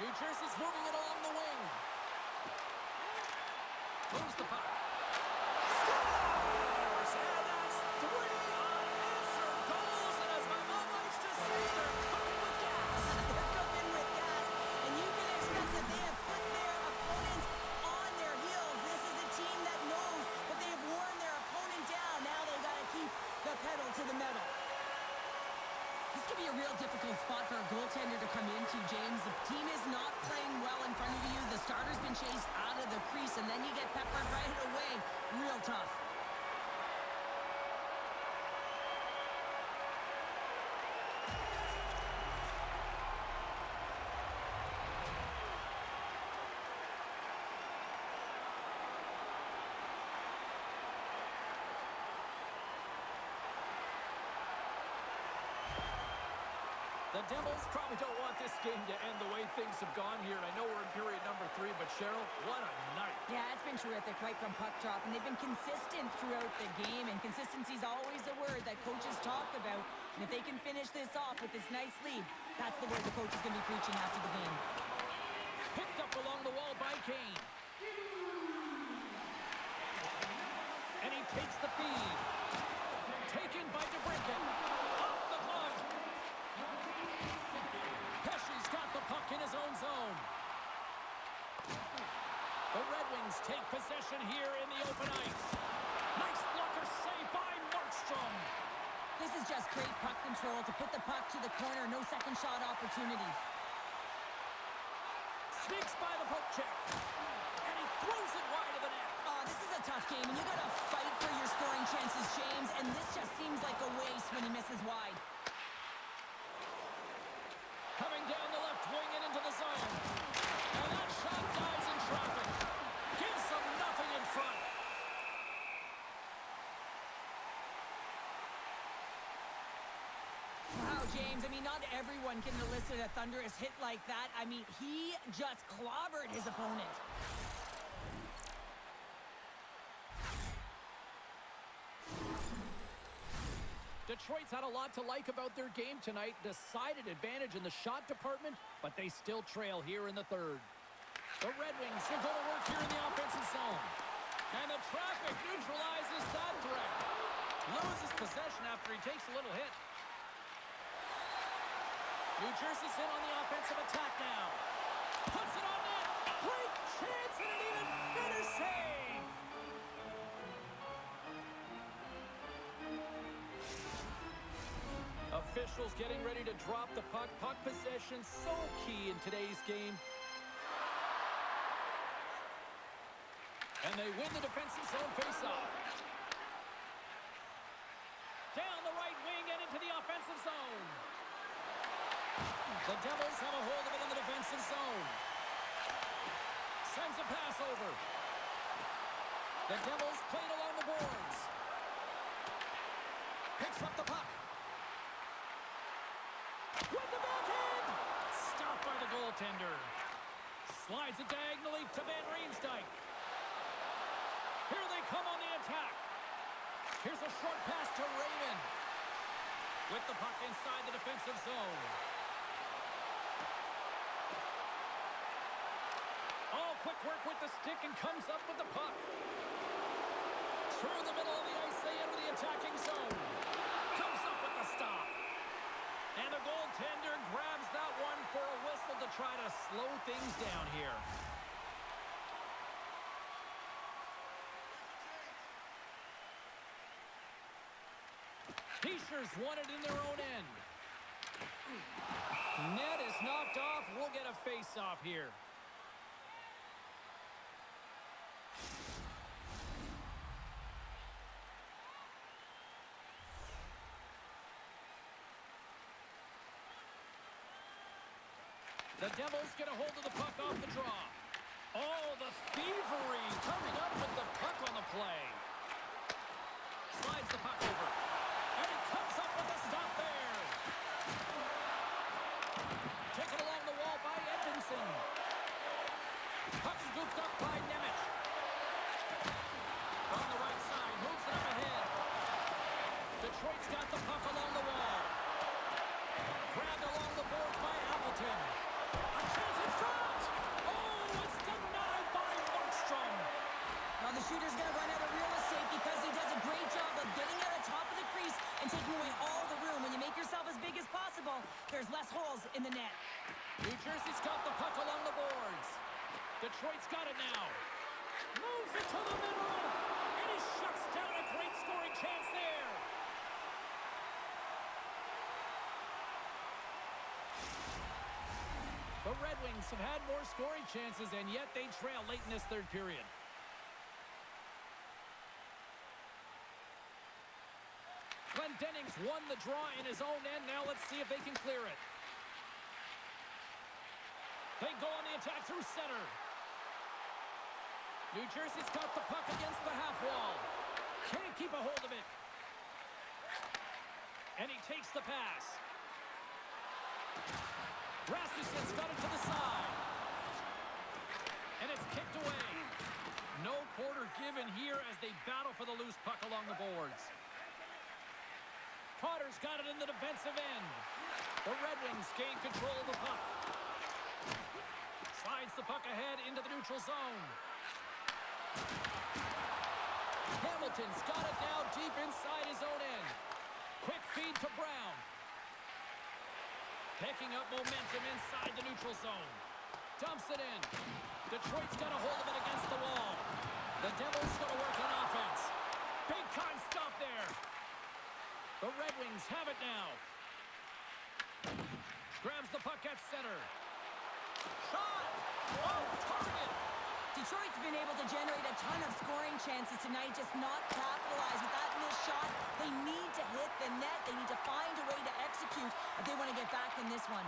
A: New Jersey's moving it along the wing. Moves the puck. Scores! And that's 3 unanswered goals. And as my mom likes to say, they're cooking with gas.
B: They're cooking with gas, and you can expect that they have put their opponents on their heels. This is a team that knows that they have worn their opponent down. Now they've got to keep the pedal to the metal. This could be a real difficult spot for a goaltender to come into, James. The team is not playing well in front of you. The starter's been chased out of the crease, and then you get peppered right away. Real tough.
A: The Devils probably don't want this game to end the way things have gone here. And I know we're in period number 3, but Cheryl, what a night.
B: Yeah, it's been terrific right from puck drop, and they've been consistent throughout the game, and consistency is always a word that coaches talk about. And if they can finish this off with this nice lead, that's the word the coach is going to be preaching after the game.
A: Picked up along the wall by Kane. And he takes the feed. Taken by DeBrincat. Off the glove. Wings take possession here in the open ice. Nice blocker save by Markstrom.
B: This is just great puck control to put the puck to the corner. No second shot opportunity.
A: Sneaks by the poke check. And he throws it wide of the net.
B: Oh, this is a tough game, and you got to fight for your scoring chances, James. And this just seems like a waste when he misses wide.
A: Coming down the left wing and into the zone. And that shot dies in traffic. Gives them nothing in front.
B: Wow, James, I mean, not everyone can elicit a thunderous hit like that. I mean, he just clobbered his opponent.
A: Detroit's had a lot to like about their game tonight. Decided advantage in the shot department, but they still trail here in the third. The Red Wings will go to work here in the offensive zone. And the traffic neutralizes that threat. Loses possession after he takes a little hit. New Jersey's in on the offensive attack now. Puts it on net. Great chance and an even better save. Officials getting ready to drop the puck. Puck possession so key in today's game. And they win the defensive zone faceoff. Down the right wing and into the offensive zone. The Devils have a hold of it in the defensive zone. Sends a pass over. The Devils played along the boards. Picks up the puck. With the backhand! Stopped by the goaltender. Slides it diagonally to Van Riemsdyk. Here they come on the attack. Here's a short pass to Raymond. With the puck inside the defensive zone. Oh, quick work with the stick and comes up with the puck. Through the middle of the ice, they enter the attacking zone. Comes up with the stop. And the goaltender grabs that one for a whistle to try to slow things down here. T-shirts won it in their own end. Net is knocked off. We'll get a face-off here. The Devils get a hold of the puck off the draw. Oh, the thievery coming up with the puck on the play. Slides the puck over. And he comes up with a stop there. Taken along the wall by Edmondson. Puck scooped up by Nemec. On the right side, moves it up ahead. Detroit's got the puck along the wall. Grabbed along the board by Appleton. A chance in front! Oh, it's denied by Markstrom.
B: Now the shooter's going to run out of real estate because he does a great job of getting at the top of the crease and taking away all the room. When you make yourself as big as possible, there's less holes in the net.
A: New Jersey's got the puck along the boards. Detroit's got it now. Moves it to the middle. And he shuts down a great scoring chance there. The Red Wings have had more scoring chances, and yet they trail late in this third period. Dennings won the draw in his own end. Now let's see if they can clear it. They go on the attack through center. New Jersey's got the puck against the half wall. Can't keep a hold of it. And he takes the pass. Rasmussen's got it to the side. And it's kicked away. No quarter given here as they battle for the loose puck along the boards. Potter's got it in the defensive end. The Red Wings gain control of the puck. Slides the puck ahead into the neutral zone. Hamilton's got it now deep inside his own end. Quick feed to Brown. Picking up momentum inside the neutral zone. Dumps it in. Detroit's got a hold of it against the wall. The Devils going to work on offense. Big time stop there. The Red Wings have it now. Grabs the puck at center. Shot! Oh, target!
B: Detroit's been able to generate a ton of scoring chances tonight, just not capitalize with that missed shot. They need to hit the net. They need to find a way to execute if they want to get back in this one.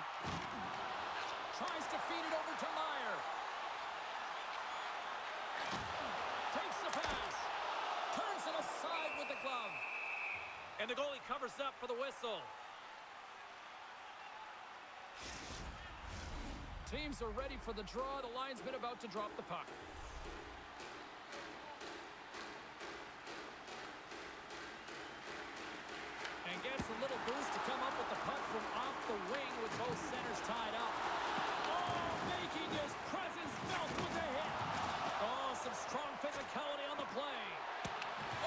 A: Tries to feed it over to Meyer. Takes the pass. Turns it aside with the glove. And the goalie covers up for the whistle. Teams are ready for the draw. The linesman about to drop the puck. And gets a little boost to come up with the puck from off the wing with both centers tied up. Oh, making his presence felt with the hit. Oh, some strong physicality on the play.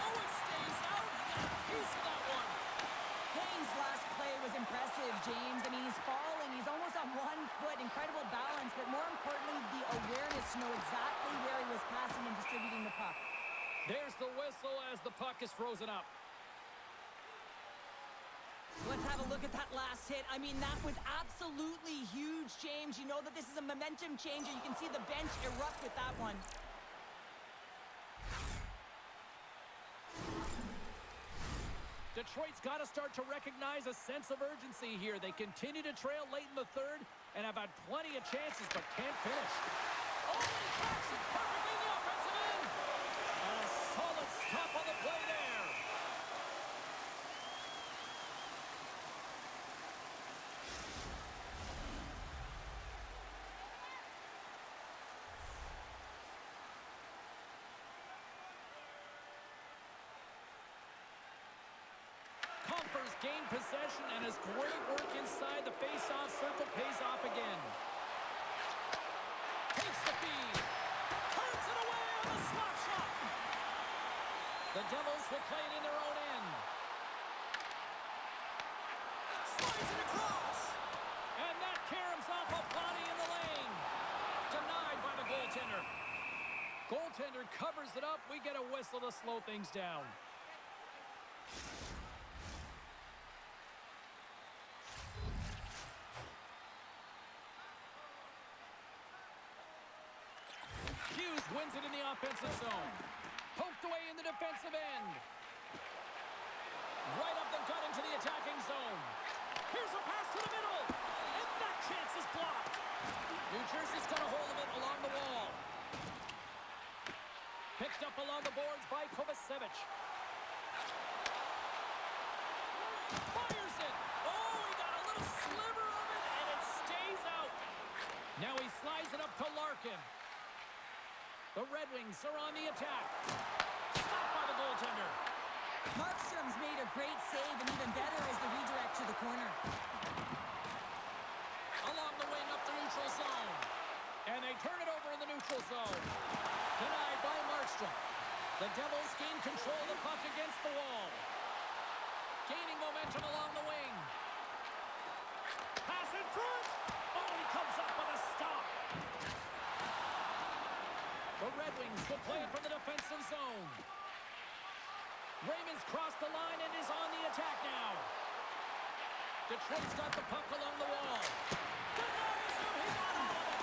A: Oh, it stays out. He got a piece of that one.
B: Payne's last play was impressive, James. I mean, he's falling. He's almost on 1 foot. Incredible balance, but more importantly, the awareness to know exactly where he was passing and distributing the puck.
A: There's the whistle as the puck is frozen up.
B: Let's have a look at that last hit. I mean, that was absolutely huge, James. You know that this is a momentum changer. You can see the bench erupt with that one.
A: Detroit's got to start to recognize a sense of urgency here. They continue to trail late in the third and have had plenty of chances but can't finish. Oh, he tracks it perfectly in the offensive end. And a solid stop on the play there. Compher's gained possession and his great work inside the face-off circle pays off again. Takes the feed. Turns it away on the slap shot. The Devils will play it in their own end. Slides it across. And that caroms off a body in the lane. Denied by the goaltender. Goaltender covers it up. We get a whistle to slow things down. Hughes wins it in the offensive zone. Poked away in the defensive end. Right up the gut into the attacking zone. Here's a pass to the middle. And that chance is blocked. New Jersey's got a hold of it along the wall. Picked up along the boards by Kovacevic. Fires it. Oh, he got a little sliver of it, and it stays out. Now he slides it up to Larkin. The Red Wings are on the attack. Stopped by the goaltender.
B: Markstrom's made a great save, and even better is the redirect to the corner.
A: Along the wing up the neutral zone. And they turn it over in the neutral zone. Denied by Markstrom. The Devils gain control of the puck against the wall. Gaining momentum along the wing. Pass in front. Oh, he comes up with a stop. The Red Wings will play it from the defensive zone. Raymond's crossed the line and is on the attack now. Detroit's got the puck along the wall. Denies him. He got all of it.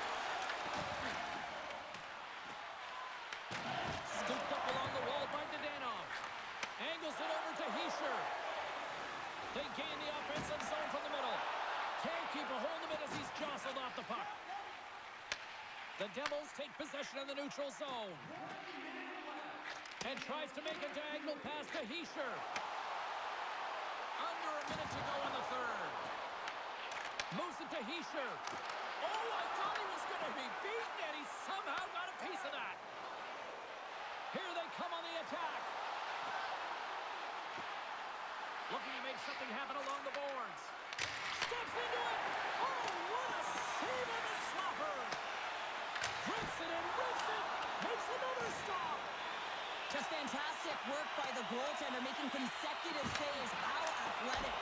A: Scooped up along the wall by Dadonov. Angles it over to Hischier. They gain the offensive zone from the middle. Can't keep a hold of it as he's jostled off the puck. The Devils take possession of the neutral zone. And tries to make a diagonal pass to Hischier. Under a minute to go in the third. Moves it to Hischier. Oh, I thought he was going to be beaten, and he somehow got a piece of that. Here they come on the attack. Looking to make something happen along the boards. Steps into it. Oh, what a save on the slapper. Rips it and rips it. Makes another stop.
B: Just fantastic work by the goaltender, making consecutive saves. How athletic.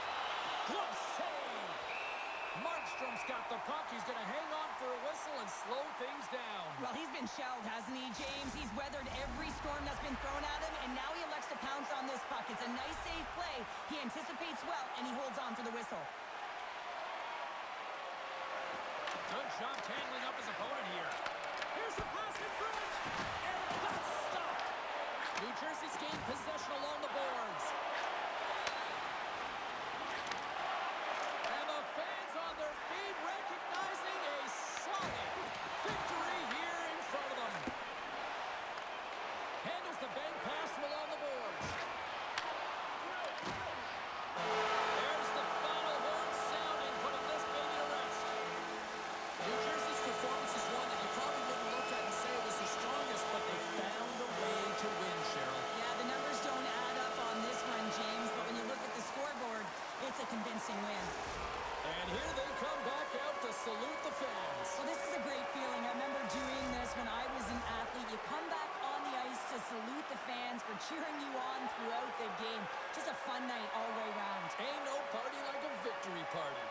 A: Glove save. Markstrom Markstrom's got the puck. He's going to hang on for a whistle and slow things down.
B: Well, he's been shelled, hasn't he, James? He's weathered every storm that's been thrown at him, and now he elects to pounce on this puck. It's a nice, safe play. He anticipates well, and he holds on for the whistle.
A: Good job tangling up his opponent here. Here's the pass in front, and that's stopped. New Jersey's gained possession along the boards. And the fans on their feet recognizing a solid victory here in front of them. Handles the bank pass along the boards. There's the final horn sounding, putting this baby to rest. New Jersey's performance is one that you probably wouldn't look at and say it was the strongest, but they found a way to win, Cheryl.
B: Yeah, the numbers don't add up on this one, James, but when you look at the scoreboard, it's a convincing win.
A: And here they come back out to salute the fans.
B: Well, this is a great feeling. I remember doing this when I was an athlete. You come back on the ice to salute the fans for cheering you on throughout the game. Just a fun night all the way around.
A: Ain't no party like a victory party.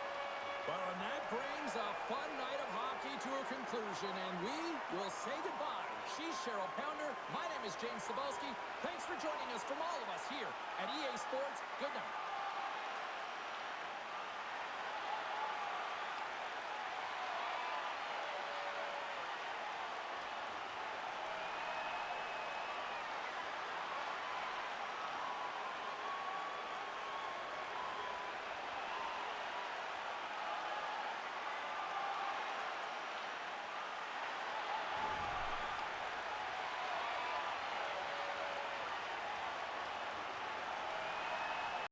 A: Well, and that brings a fun night of hockey to a conclusion, and we will say goodbye. She's Cheryl Pounder. My name is James Cebulski. Thanks for joining us from all of us here at EA Sports. Good night.